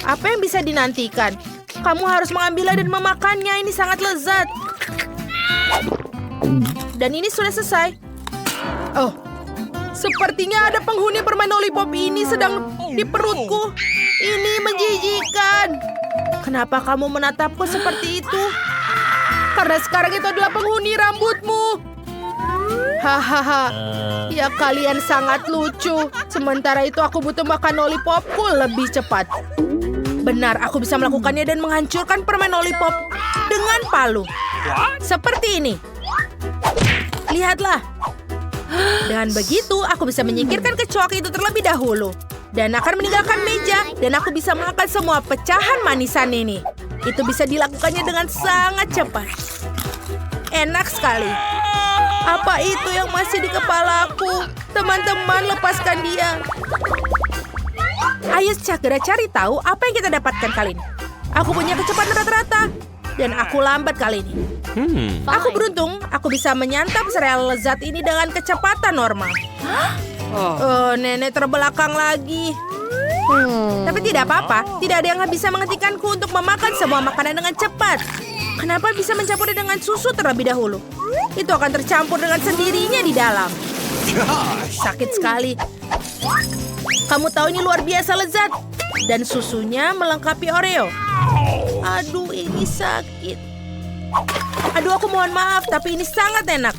Apa yang bisa dinantikan? Kamu harus mengambilnya dan memakannya. Ini sangat lezat. Dan ini sudah selesai. Oh, sepertinya ada penghuni permen lollipop ini sedang di perutku. Ini menjijikan. Kenapa kamu menatapku seperti itu? Karena sekarang itu adalah penghuni rambutmu. Hahaha. Ya, kalian sangat lucu. Sementara itu aku butuh makan lollipopku lebih cepat. Benar, aku bisa melakukannya dan menghancurkan permen lollipop dengan palu. Seperti ini. Lihatlah. Dengan begitu, aku bisa menyingkirkan kecoak itu terlebih dahulu. Dan akan meninggalkan meja. Dan aku bisa makan semua pecahan manisan ini. Itu bisa dilakukannya dengan sangat cepat. Enak sekali. Apa itu yang masih di kepalaku? Teman-teman, lepaskan dia. Ayo segera cari tahu apa yang kita dapatkan kali ini. Aku punya kecepatan rata-rata. Dan aku lambat kali ini. Aku beruntung, aku bisa menyantap sereal lezat ini dengan kecepatan normal. Oh, Nenek terbelakang lagi. Tapi tidak apa-apa, tidak ada yang bisa menghentikanku untuk memakan semua makanan dengan cepat. Kenapa bisa mencampurnya dengan susu terlebih dahulu? Itu akan tercampur dengan sendirinya di dalam. Sakit sekali. Kamu tahu ini luar biasa lezat. Dan susunya melengkapi Oreo. Aduh, ini sakit. Aduh, aku mohon maaf, tapi ini sangat enak.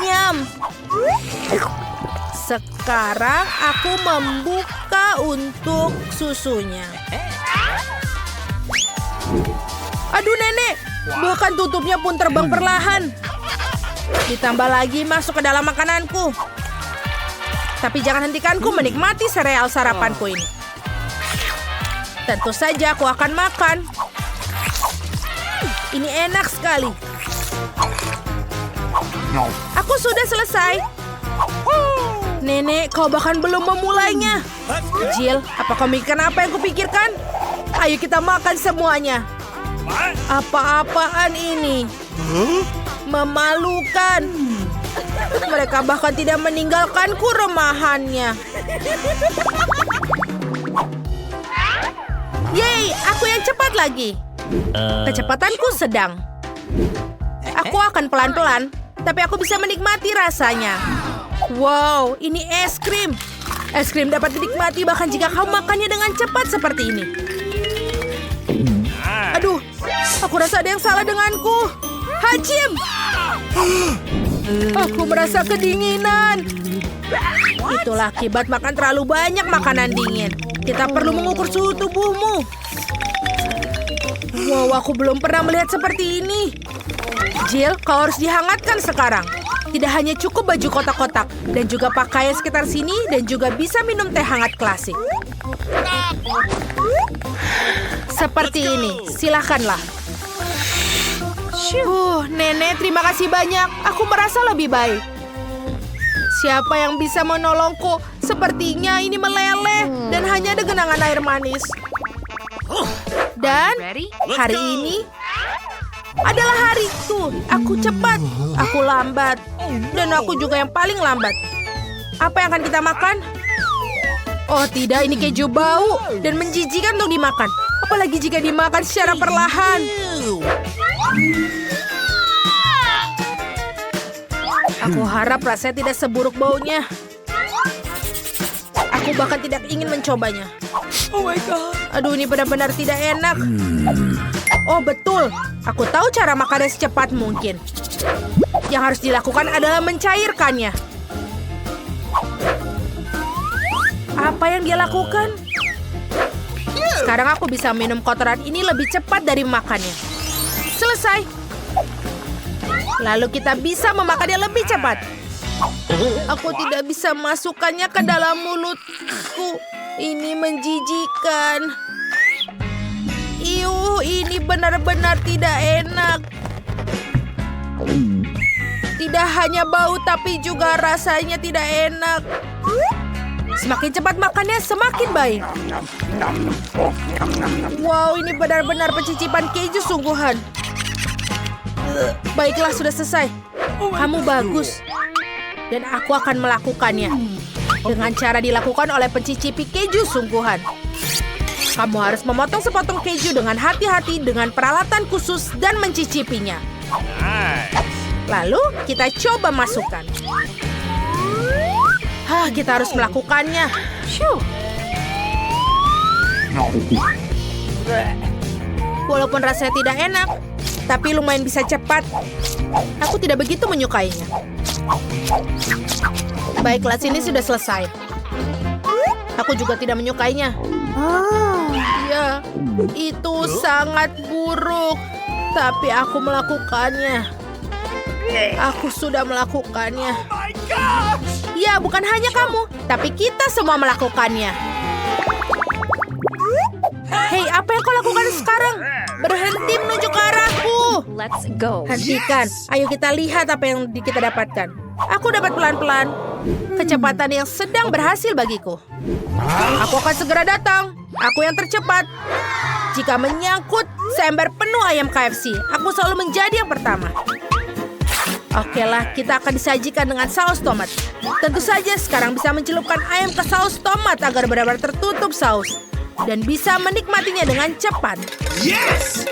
Nyam. Sekarang aku membuka untuk susunya. Aduh, Nenek. Bahkan tutupnya pun terbang perlahan. Ditambah lagi masuk ke dalam makananku. Tapi jangan hentikanku menikmati sereal sarapanku ini. Tentu saja aku akan makan. Ini enak sekali. Aku sudah selesai. Nenek, kau bahkan belum memulainya. Jill, apa kau mikirkan apa yang kupikirkan? Ayo kita makan semuanya. Apa-apaan ini? Memalukan. Mereka bahkan tidak meninggalkanku remahannya. Yeay, aku yang cepat lagi. Kecepatanku sedang. Aku akan pelan-pelan, tapi aku bisa menikmati rasanya. Wow, ini es krim. Es krim dapat dinikmati bahkan jika kau makannya dengan cepat seperti ini. Aduh, aku rasa ada yang salah denganku. Hajim! Aku merasa kedinginan. Itulah akibat makan terlalu banyak makanan dingin. Kita perlu mengukur suhu tubuhmu. Wow, aku belum pernah melihat seperti ini. Jill, kau harus dihangatkan sekarang. Tidak hanya cukup baju kotak-kotak, dan juga pakaian sekitar sini, dan juga bisa minum teh hangat klasik. Seperti ini, silakanlah. Nenek, terima kasih banyak. Aku merasa lebih baik. Siapa yang bisa menolongku? Sepertinya ini meleleh dan hanya ada genangan air manis. Dan hari ini adalah hariku. Aku cepat, aku lambat, dan aku juga yang paling lambat. Apa yang akan kita makan? Oh tidak, ini keju bau dan menjijikan untuk dimakan. Apalagi jika dimakan secara perlahan. Aku harap rasanya tidak seburuk baunya. Aku bahkan tidak ingin mencobanya. Oh my God. Aduh, ini benar-benar tidak enak. Oh betul, aku tahu cara makannya secepat mungkin. Yang harus dilakukan adalah mencairkannya. Apa yang dia lakukan? Sekarang aku bisa minum kotoran ini lebih cepat dari makannya. Selesai. Lalu kita bisa memakannya lebih cepat. Aku tidak bisa masukkannya ke dalam mulutku. Ini menjijikan. Ini benar-benar tidak enak. Tidak hanya bau, tapi juga rasanya tidak enak. Semakin cepat makannya, semakin baik. Wow, ini benar-benar pencicipan keju sungguhan. Baiklah, sudah selesai. Kamu bagus. Dan aku akan melakukannya. Dengan cara dilakukan oleh pencicipi keju sungguhan. Kamu harus memotong sepotong keju dengan hati-hati dengan peralatan khusus dan mencicipinya. Lalu kita coba masukkan. Kita harus melakukannya. Walaupun rasanya tidak enak, tapi lumayan bisa cepat. Aku tidak begitu menyukainya. Baiklah, sini sudah selesai. Aku juga tidak menyukainya. Ya, itu sangat buruk. Tapi aku melakukannya. Aku sudah melakukannya. Ya, bukan hanya kamu, tapi kita semua melakukannya. Hei, apa yang kau lakukan sekarang? Berhenti menuju ke arahku. Let's go. Hentikan. Ayo kita lihat apa yang kita dapatkan. Aku dapat pelan-pelan. Kecepatan yang sedang berhasil bagiku. Aku akan segera datang. Aku yang tercepat. Jika menyangkut seember penuh ayam KFC, aku selalu menjadi yang pertama. Oke lah, kita akan disajikan dengan saus tomat. Tentu saja sekarang bisa mencelupkan ayam ke saus tomat agar benar-benar tertutup saus. Dan bisa menikmatinya dengan cepat. Yes!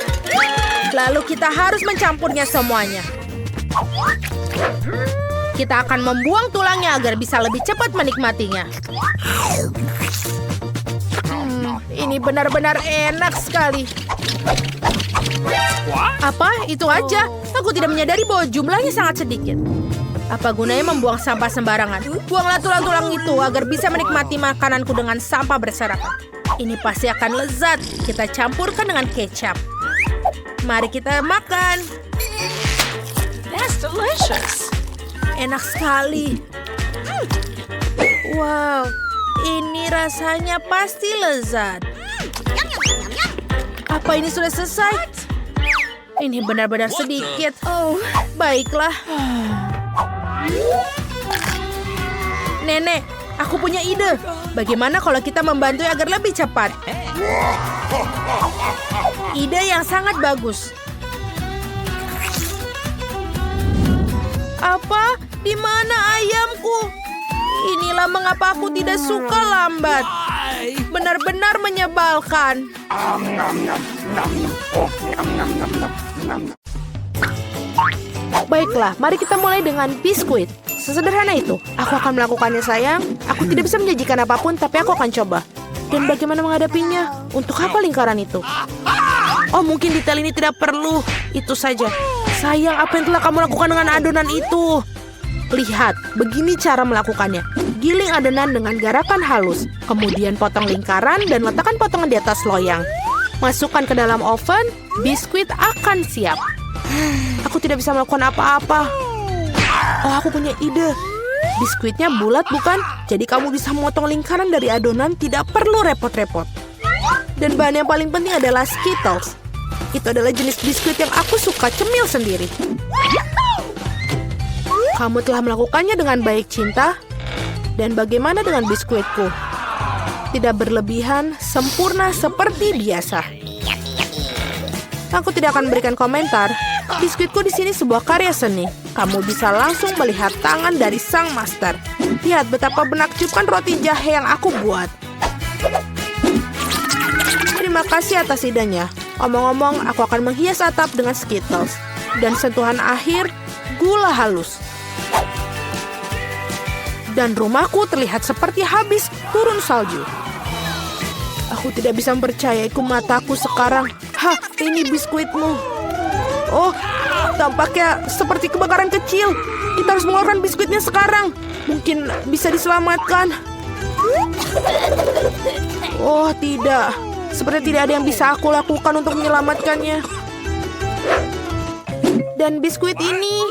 Lalu kita harus mencampurnya semuanya. Kita akan membuang tulangnya agar bisa lebih cepat menikmatinya. Ini benar-benar enak sekali. Apa? Itu aja? Aku tidak menyadari bahwa jumlahnya sangat sedikit. Apa gunanya membuang sampah sembarangan? Buanglah tulang-tulang itu agar bisa menikmati makananku dengan sampah berserakan. Ini pasti akan lezat. Kita campurkan dengan kecap. Mari kita makan. That's delicious. Enak sekali. Wow, ini rasanya pasti lezat. Apa ini sudah selesai? Ini benar-benar sedikit. Oh, baiklah. Nenek, aku punya ide. Bagaimana kalau kita membantu agar lebih cepat? Ide yang sangat bagus. Apa? Di mana ayamku? Inilah mengapa aku tidak suka lambat. Benar-benar menyebalkan. Baiklah, mari kita mulai dengan biskuit. Sesederhana itu. Aku akan melakukannya, sayang. Aku tidak bisa menjanjikan apapun, tapi aku akan coba. Dan bagaimana menghadapinya? Untuk apa lingkaran itu? Oh, mungkin detail ini tidak perlu. Itu saja. Sayang, apa yang telah kamu lakukan dengan adonan itu? Lihat, begini cara melakukannya. Giling adonan dengan garakan halus. Kemudian potong lingkaran dan letakkan potongan di atas loyang. Masukkan ke dalam oven, biskuit akan siap. Aku tidak bisa melakukan apa-apa. Oh, aku punya ide. Biskuitnya bulat, bukan? Jadi kamu bisa memotong lingkaran dari adonan, tidak perlu repot-repot. Dan bahan yang paling penting adalah Skittles. Itu adalah jenis biskuit yang aku suka cemil sendiri. Kamu telah melakukannya dengan baik, Cinta. Dan bagaimana dengan biskuitku? Tidak berlebihan, sempurna seperti biasa. Aku tidak akan memberikan komentar. Biskuitku di sini sebuah karya seni. Kamu bisa langsung melihat tangan dari sang master. Lihat betapa menakjubkan roti jahe yang aku buat. Terima kasih atas idenya. Omong-omong, aku akan menghias atap dengan Skittles. Dan sentuhan akhir, gula halus. Dan rumahku terlihat seperti habis turun salju. Aku tidak bisa mempercayai mataku sekarang. Hah, ini biskuitmu. Oh, tampaknya seperti kebakaran kecil. Kita harus mengeluarkan biskuitnya sekarang. Mungkin bisa diselamatkan. Oh, tidak. Seperti tidak ada yang bisa aku lakukan untuk menyelamatkannya. Dan biskuit ini,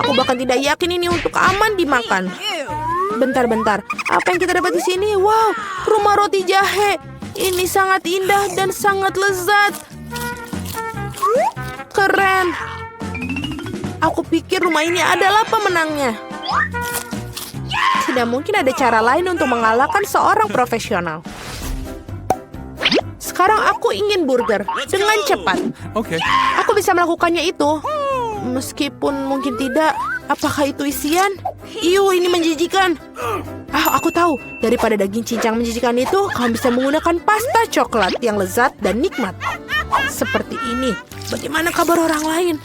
aku bahkan tidak yakin ini untuk aman dimakan. Bentar-bentar, apa yang kita dapat di sini? Wow, rumah roti jahe. Ini sangat indah dan sangat lezat. Keren. Aku pikir rumah ini adalah pemenangnya. Tidak mungkin ada cara lain untuk mengalahkan seorang profesional. Sekarang aku ingin burger dengan cepat. Okay. Aku bisa melakukannya itu. Meskipun mungkin tidak. Apakah itu isian? Iu, ini menjijikan. Aku tahu. Daripada daging cincang menjijikan itu, kamu bisa menggunakan pasta coklat yang lezat dan nikmat. Seperti ini. Bagaimana kabar orang lain?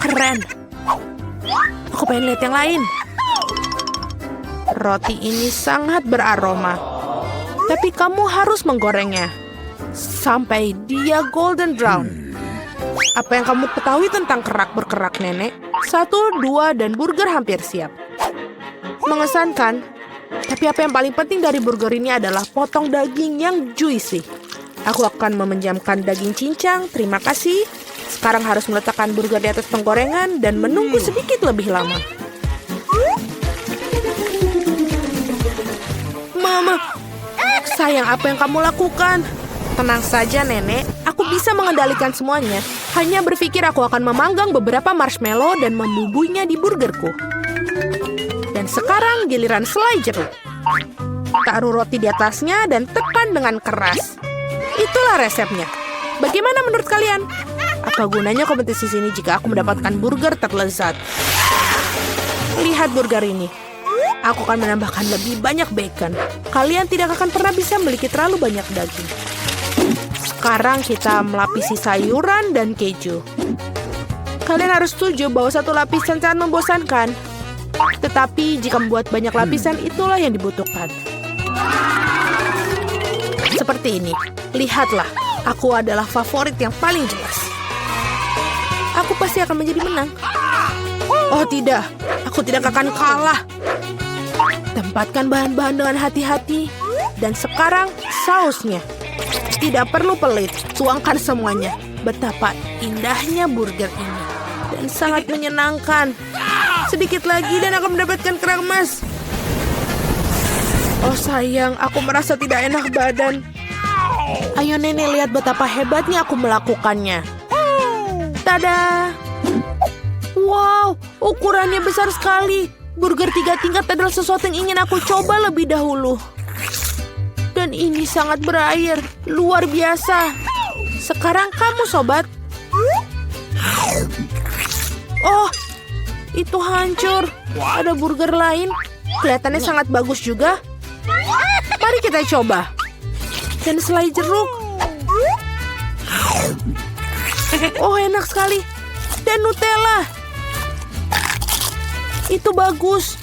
Keren. Aku pengen lihat yang lain. Roti ini sangat beraroma. Tapi kamu harus menggorengnya sampai dia golden brown. Apa yang kamu ketahui tentang kerak berkerak, Nenek? 1, 2, dan burger hampir siap. Mengesankan. Tapi apa yang paling penting dari burger ini adalah potong daging yang juicy. Aku akan meminjamkan daging cincang, terima kasih. Sekarang harus meletakkan burger di atas penggorengan dan menunggu sedikit lebih lama. Mama, sayang, apa yang kamu lakukan? Tenang saja, Nenek. Aku bisa mengendalikan semuanya. Hanya berpikir aku akan memanggang beberapa marshmallow dan membubuinya di burgerku. Dan sekarang giliran selai jeruk. Taruh roti di atasnya dan tekan dengan keras. Itulah resepnya. Bagaimana menurut kalian? Apa gunanya kompetisi sini jika aku mendapatkan burger terlezat? Lihat burger ini. Aku akan menambahkan lebih banyak bacon. Kalian tidak akan pernah bisa memiliki terlalu banyak daging. Sekarang kita melapisi sayuran dan keju. Kalian harus setuju bahwa satu lapisan sangat membosankan. Tetapi jika membuat banyak lapisan, itulah yang dibutuhkan. Seperti ini. Lihatlah, aku adalah favorit yang paling jelas. Aku pasti akan menjadi menang. Oh tidak, aku tidak akan kalah. Tempatkan bahan-bahan dengan hati-hati. Dan sekarang sausnya. Tidak perlu pelit, tuangkan semuanya. Betapa indahnya burger ini. Dan sangat menyenangkan. Sedikit lagi dan akan mendapatkan kerang emas. Oh sayang, aku merasa tidak enak badan. Ayo Nenek, lihat betapa hebatnya aku melakukannya. Tada! Wow, ukurannya besar sekali. Burger 3 tingkat adalah sesuatu yang ingin aku coba lebih dahulu. Dan ini sangat berair, luar biasa. Sekarang kamu, sobat. Oh, itu hancur. Ada burger lain. Kelihatannya sangat bagus juga. Mari kita coba. Dan selai jeruk. Oh, enak sekali. Dan Nutella. Itu bagus.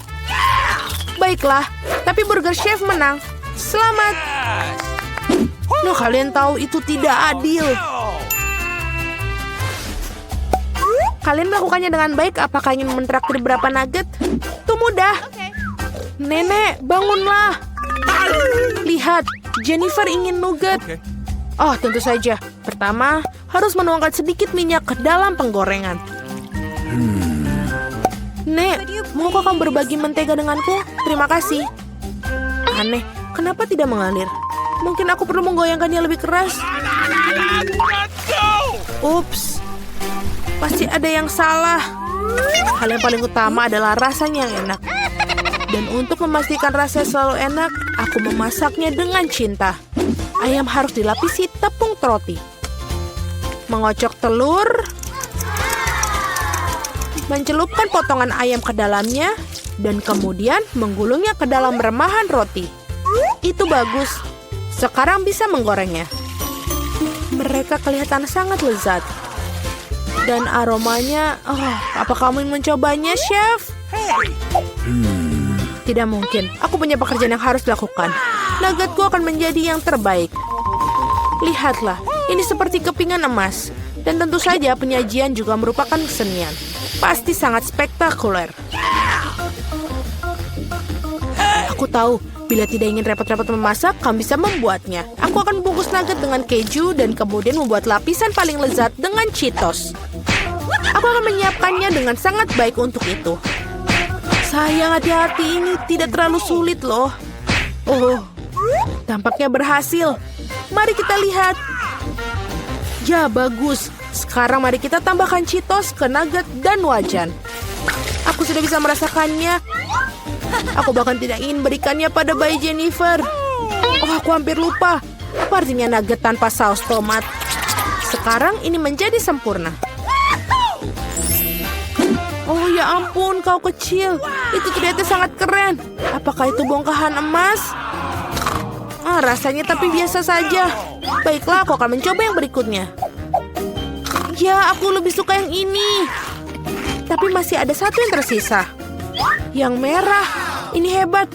Baiklah, tapi burger chef menang. Selamat. Nah, kalian tahu itu tidak adil. Kalian melakukannya dengan baik. Apakah ingin mentraktir berapa nugget? Itu mudah. Nenek, bangunlah. Lihat, Jennifer ingin nugget. Oh, tentu saja. Pertama, harus menuangkan sedikit minyak ke dalam penggorengan. Nek, maukah kamu berbagi mentega denganku? Terima kasih. Aneh, kenapa tidak mengalir? Mungkin aku perlu menggoyangkannya lebih keras. Ups. Pasti ada yang salah. Hal yang paling utama adalah rasanya yang enak. Dan untuk memastikan rasanya selalu enak, aku memasaknya dengan cinta. Ayam harus dilapisi tepung roti. Mengocok telur. Mencelupkan potongan ayam ke dalamnya. Dan kemudian menggulungnya ke dalam remahan roti. Itu bagus. Sekarang bisa menggorengnya. Mereka kelihatan sangat lezat. Dan aromanya, apa kamu ingin mencobanya, Chef? Tidak mungkin, aku punya pekerjaan yang harus dilakukan. Nuggetku akan menjadi yang terbaik. Lihatlah, ini seperti kepingan emas. Dan tentu saja penyajian juga merupakan kesenian. Pasti sangat spektakuler. Aku tahu, bila tidak ingin repot-repot memasak, kamu bisa membuatnya. Aku akan membungkus nugget dengan keju dan kemudian membuat lapisan paling lezat dengan Cheetos. Aku akan menyiapkannya dengan sangat baik untuk itu. Sayang, hati-hati, ini tidak terlalu sulit loh. Oh, tampaknya berhasil. Mari kita lihat. Ya, bagus. Sekarang mari kita tambahkan Cheetos ke nugget dan wajan. Aku sudah bisa merasakannya. Aku bahkan tidak ingin berikannya pada bayi Jennifer. Oh, aku hampir lupa. Apa artinya nugget tanpa saus tomat? Sekarang ini menjadi sempurna. Oh ya ampun, kau kecil. Itu ternyata sangat keren. Apakah itu bongkahan emas? Rasanya tapi biasa saja. Baiklah, aku akan mencoba yang berikutnya. Ya, aku lebih suka yang ini. Tapi masih ada satu yang tersisa. Yang merah. Ini hebat.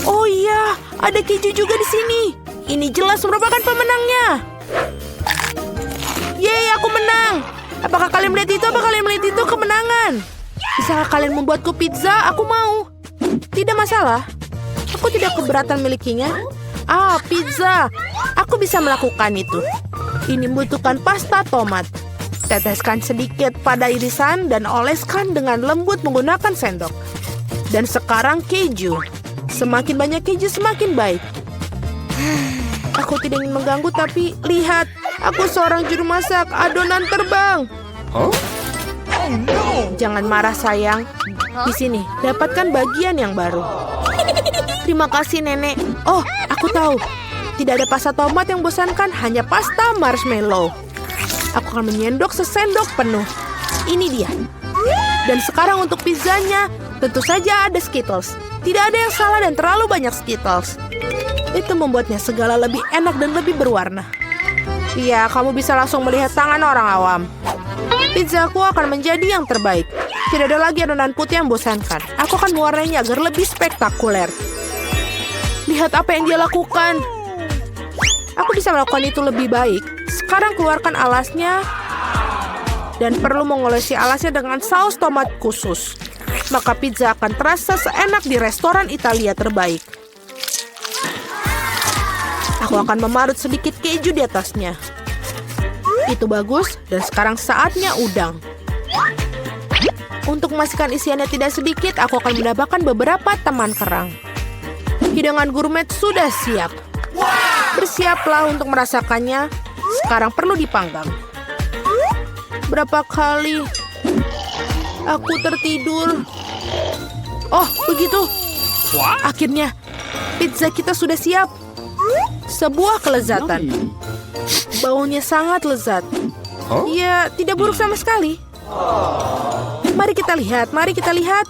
Oh iya, ada keju juga di sini. Ini jelas merupakan pemenangnya. Yeay, aku menang. Apakah kalian melihat itu? Apakah kalian melihat itu kemenangan? Bisakah kalian membuatku pizza? Aku mau. Tidak masalah. Aku tidak keberatan milikinya. Pizza. Aku bisa melakukan itu. Ini membutuhkan pasta tomat. Teteskan sedikit pada irisan dan oleskan dengan lembut menggunakan sendok. Dan sekarang keju. Semakin banyak keju semakin baik. Aku tidak ingin mengganggu tapi lihat. Aku seorang juru masak. Adonan terbang. Huh? Oh no! Jangan marah sayang. Di sini, dapatkan bagian yang baru. Terima kasih nenek. Oh, aku tahu. Tidak ada pasta tomat yang bosankan, hanya pasta marshmallow. Aku akan menyendok sesendok penuh. Ini dia. Dan sekarang untuk pizzanya, tentu saja ada Skittles. Tidak ada yang salah dan terlalu banyak Skittles. Itu membuatnya segala lebih enak dan lebih berwarna. Iya, kamu bisa langsung melihat tangan orang awam. Pizzaku akan menjadi yang terbaik. Tidak ada lagi adonan putih yang bosankan. Aku akan mewarnainya agar lebih spektakuler. Lihat apa yang dia lakukan. Aku bisa melakukan itu lebih baik. Sekarang keluarkan alasnya. Dan perlu mengolesi alasnya dengan saus tomat khusus. Maka pizza akan terasa seenak di restoran Italia terbaik. Aku akan memarut sedikit keju di atasnya. Itu bagus, dan sekarang saatnya udang. Untuk memastikan isiannya tidak sedikit, aku akan menambahkan beberapa teman kerang. Hidangan gourmet sudah siap. Bersiaplah untuk merasakannya. Sekarang perlu dipanggang. Berapa kali aku tertidur. Oh, begitu. Akhirnya, pizza kita sudah siap. Sebuah kelezatan. Baunya sangat lezat. Ya, tidak buruk sama sekali. Mari kita lihat, mari kita lihat.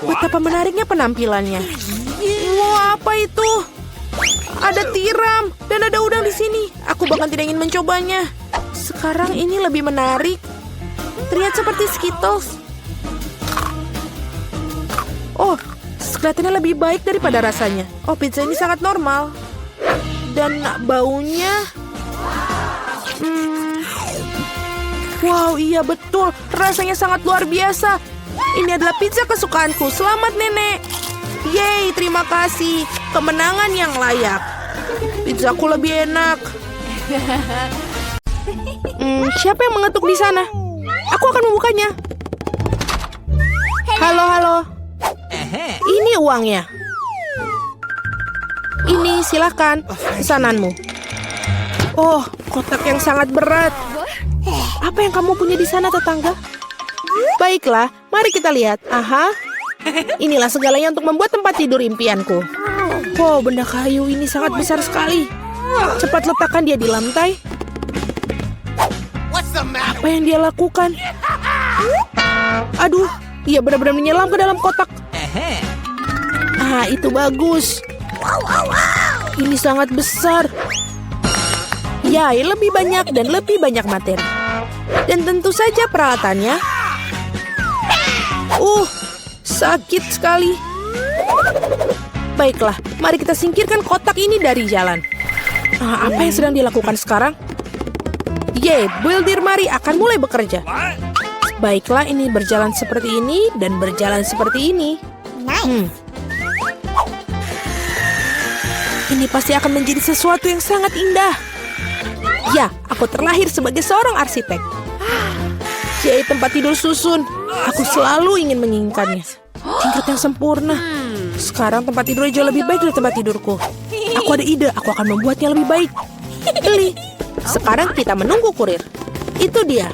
Betapa menariknya penampilannya. Wah, apa itu? Ada tiram dan ada udang di sini. Aku bahkan tidak ingin mencobanya. Sekarang ini lebih menarik. Terlihat seperti Skittles. Oh, kelihatannya lebih baik daripada rasanya. Oh, pizza ini sangat normal. Dan baunya... Wow, iya betul. Rasanya sangat luar biasa. Ini adalah pizza kesukaanku. Selamat, Nenek. Yeay, terima kasih. Kemenangan yang layak. Pizzaku lebih enak. Siapa yang mengetuk di sana? Aku akan membukanya. Halo, halo. Ini uangnya. Ini silakan pesananmu. Oh, kotak yang sangat berat. Apa Apa yang kamu punya di sana, tetangga? Baiklah, mari kita lihat. Aha, inilah segalanya untuk membuat tempat tidur impianku. Wow, benda kayu ini sangat besar sekali. Cepat letakkan dia di lantai. Apa yang dia lakukan? Aduh, ia benar-benar menyelam ke dalam kotak. Ah, itu bagus. Ini sangat besar. Ya, lebih banyak dan lebih banyak materi. Dan tentu saja peralatannya. Sakit sekali. Baiklah, mari kita singkirkan kotak ini dari jalan. Apa yang sedang dilakukan sekarang? Builder Mari akan mulai bekerja. Baiklah, ini berjalan seperti ini dan berjalan seperti ini. Ini pasti akan menjadi sesuatu yang sangat indah. Ya, aku terlahir sebagai seorang arsitek. Tempat tidur susun. Aku selalu ingin menginginkannya. Tingkat yang sempurna. Sekarang tempat tidurnya jauh lebih baik dari tempat tidurku. Aku ada ide, aku akan membuatnya lebih baik. Beli. Sekarang kita menunggu kurir. Itu dia.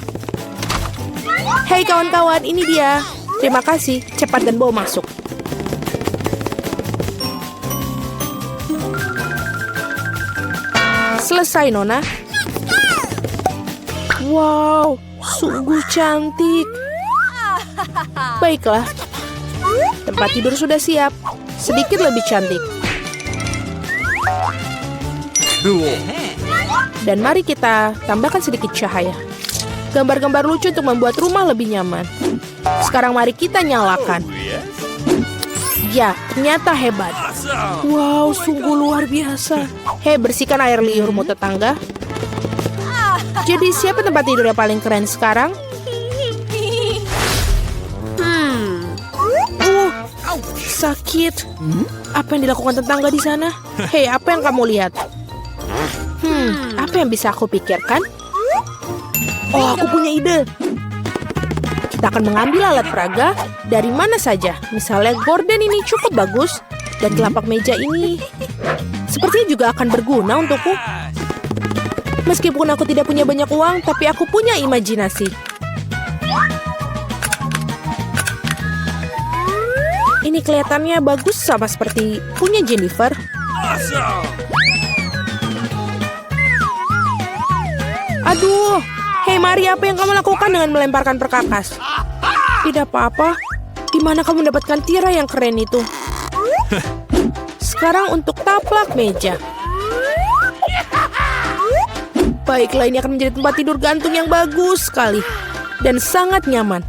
Hei kawan-kawan, ini dia. Terima kasih, cepat dan bawa masuk. Selesai, Nona. Wow, sungguh cantik. Baiklah, tempat tidur sudah siap. Sedikit lebih cantik. Dan mari kita tambahkan sedikit cahaya. Gambar-gambar lucu untuk membuat rumah lebih nyaman. Sekarang mari kita nyalakan. Ya, ternyata hebat. Wow, sungguh luar biasa. Hei, bersihkan air liurmu, tetangga. Jadi siapa tempat tidur yang paling keren sekarang? Sakit. Apa yang dilakukan tetangga di sana? Hei, apa yang kamu lihat? Apa yang bisa aku pikirkan? Aku punya ide. Kita akan mengambil alat peraga dari mana saja. Misalnya gorden ini cukup bagus. Dan telapak meja ini sepertinya juga akan berguna untukku. Meskipun aku tidak punya banyak uang, tapi aku punya imajinasi. Ini kelihatannya bagus sama seperti punya Jennifer. Aduh, hei Mari, apa yang kamu lakukan dengan melemparkan perkakas? Tidak apa-apa. Di mana kamu mendapatkan tirai yang keren itu? Sekarang untuk taplak meja. Baiklah, ini akan menjadi tempat tidur gantung yang bagus sekali. Dan sangat nyaman.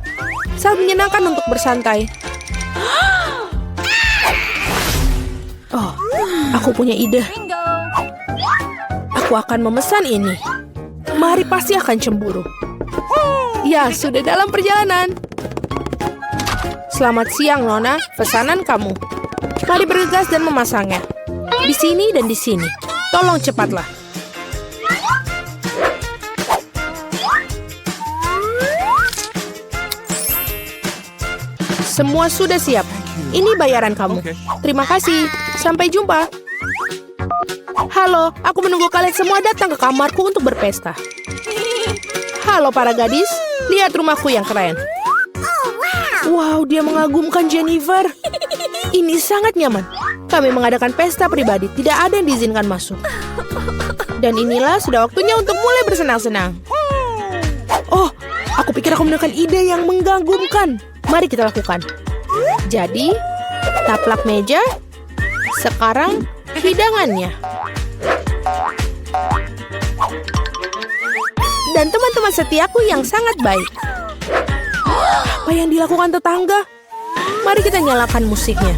Sangat menyenangkan untuk bersantai. Aku punya ide. Aku akan memesan ini. Mari pasti akan cemburu. Ya, sudah dalam perjalanan. Selamat siang, Nona. Pesanan kamu. Mari bergegas dan memasangnya. Di sini dan di sini. Tolong cepatlah. Semua sudah siap. Ini bayaran kamu. Terima kasih. Sampai jumpa. Halo, aku menunggu kalian semua datang ke kamarku untuk berpesta. Halo para gadis, lihat rumahku yang keren. Wow, dia mengagumkan Jennifer. Ini sangat nyaman. Kami mengadakan pesta pribadi, tidak ada yang diizinkan masuk. Dan inilah sudah waktunya untuk mulai bersenang-senang. Aku pikir aku menemukan ide yang menggagumkan. Mari kita lakukan. Jadi, taplak meja. Sekarang hidangannya. Dan teman-teman setiaku yang sangat baik. Apa yang dilakukan tetangga? Mari kita nyalakan musiknya.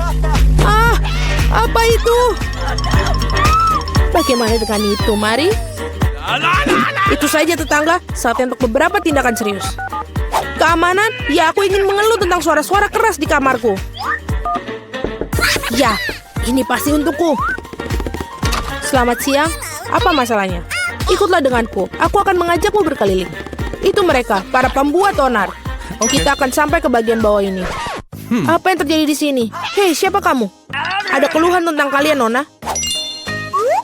Apa itu? Bagaimana dengan itu, Mari? Itu saja tetangga, saatnya untuk beberapa tindakan serius. Keamanan? Ya, aku ingin mengeluh tentang suara-suara keras di kamarku. Ya, ini pasti untukku. Selamat siang, apa masalahnya? Ikutlah denganku, aku akan mengajakmu berkeliling. Itu mereka, para pembuat onar. Kita akan sampai ke bagian bawah ini. Apa yang terjadi di sini? Hei, siapa kamu? Ada keluhan tentang kalian, Nona?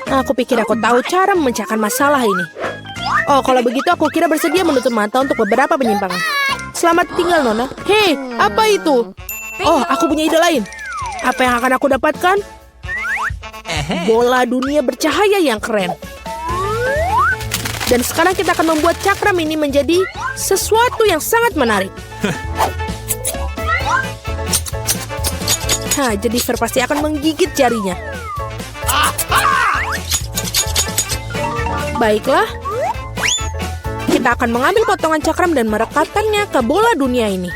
Aku pikir aku tahu cara memecahkan masalah ini. Oh, kalau begitu aku kira bersedia menutup mata untuk beberapa penyimpangan. Selamat tinggal, Nona. Hei, apa itu? Oh, aku punya ide lain. Apa yang akan aku dapatkan? Bola dunia bercahaya yang keren. Dan sekarang kita akan membuat cakram ini menjadi sesuatu yang sangat menarik. Jennifer pasti akan menggigit jarinya. Baiklah. Kita akan mengambil potongan cakram dan merekatkannya ke bola dunia ini.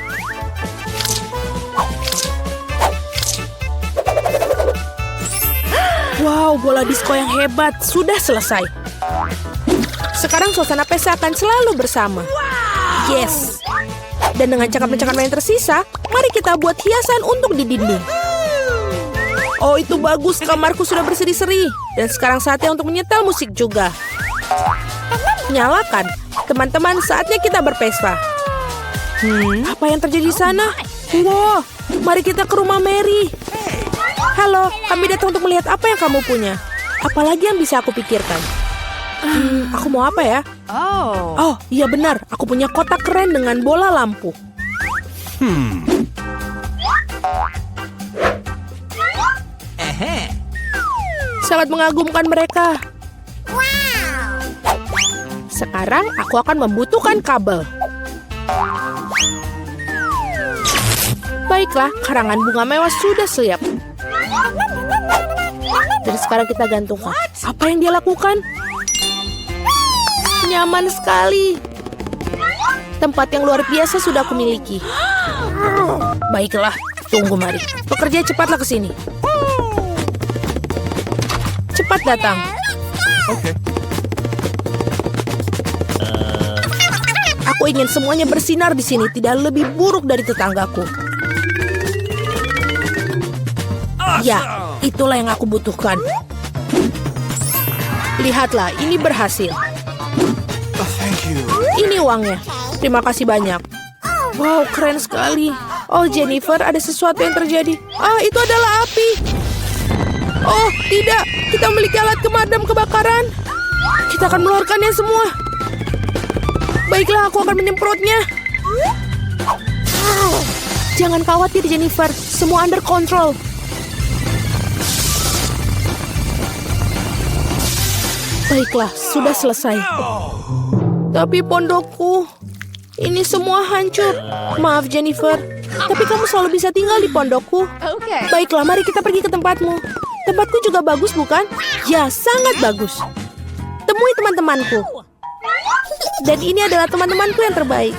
Wow, bola disko yang hebat. Sudah selesai. Sekarang suasana pesta akan selalu bersama. Yes. Dan dengan cakram-cakram yang tersisa, mari kita buat hiasan untuk di dinding. Oh, itu bagus. Kamarku sudah berseri-seri. Dan sekarang saatnya untuk menyetel musik juga. Nyalakan. Teman-teman, saatnya kita berpesta. Apa yang terjadi di sana? Wow, mari kita ke rumah Mary. Halo, kami datang untuk melihat apa yang kamu punya. Apalagi yang bisa aku pikirkan? Aku mau apa ya? Oh, iya benar. Aku punya kotak keren dengan bola lampu. Sangat mengagumkan mereka. Sekarang aku akan membutuhkan kabel. Baiklah, karangan bunga mewah sudah siap. Dan sekarang kita gantungkan. Apa yang dia lakukan? Nyaman sekali. Tempat yang luar biasa sudah aku miliki. Baiklah, tunggu mari. Pekerja cepatlah ke sini. Cepat datang. Okay. Aku ingin semuanya bersinar di sini, tidak lebih buruk dari tetanggaku. Ya, itulah yang aku butuhkan. Lihatlah, ini berhasil. Oh, thank you. Ini uangnya. Terima kasih banyak. Wow, keren sekali. Oh, Jennifer, ada sesuatu yang terjadi. Itu adalah api. Oh, tidak. Kita memiliki alat pemadam kebakaran. Kita akan mengeluarkannya semua. Baiklah, aku akan menyemprotnya. Jangan khawatir, Jennifer. Semua under control. Baiklah, sudah selesai. Tapi pondokku, ini semua hancur. Maaf, Jennifer. Tapi kamu selalu bisa tinggal di pondokku. Baiklah, mari kita pergi ke tempatmu. Tempatku juga bagus, bukan? Ya, sangat bagus. Temui teman-temanku. Dan ini adalah teman-temanku yang terbaik.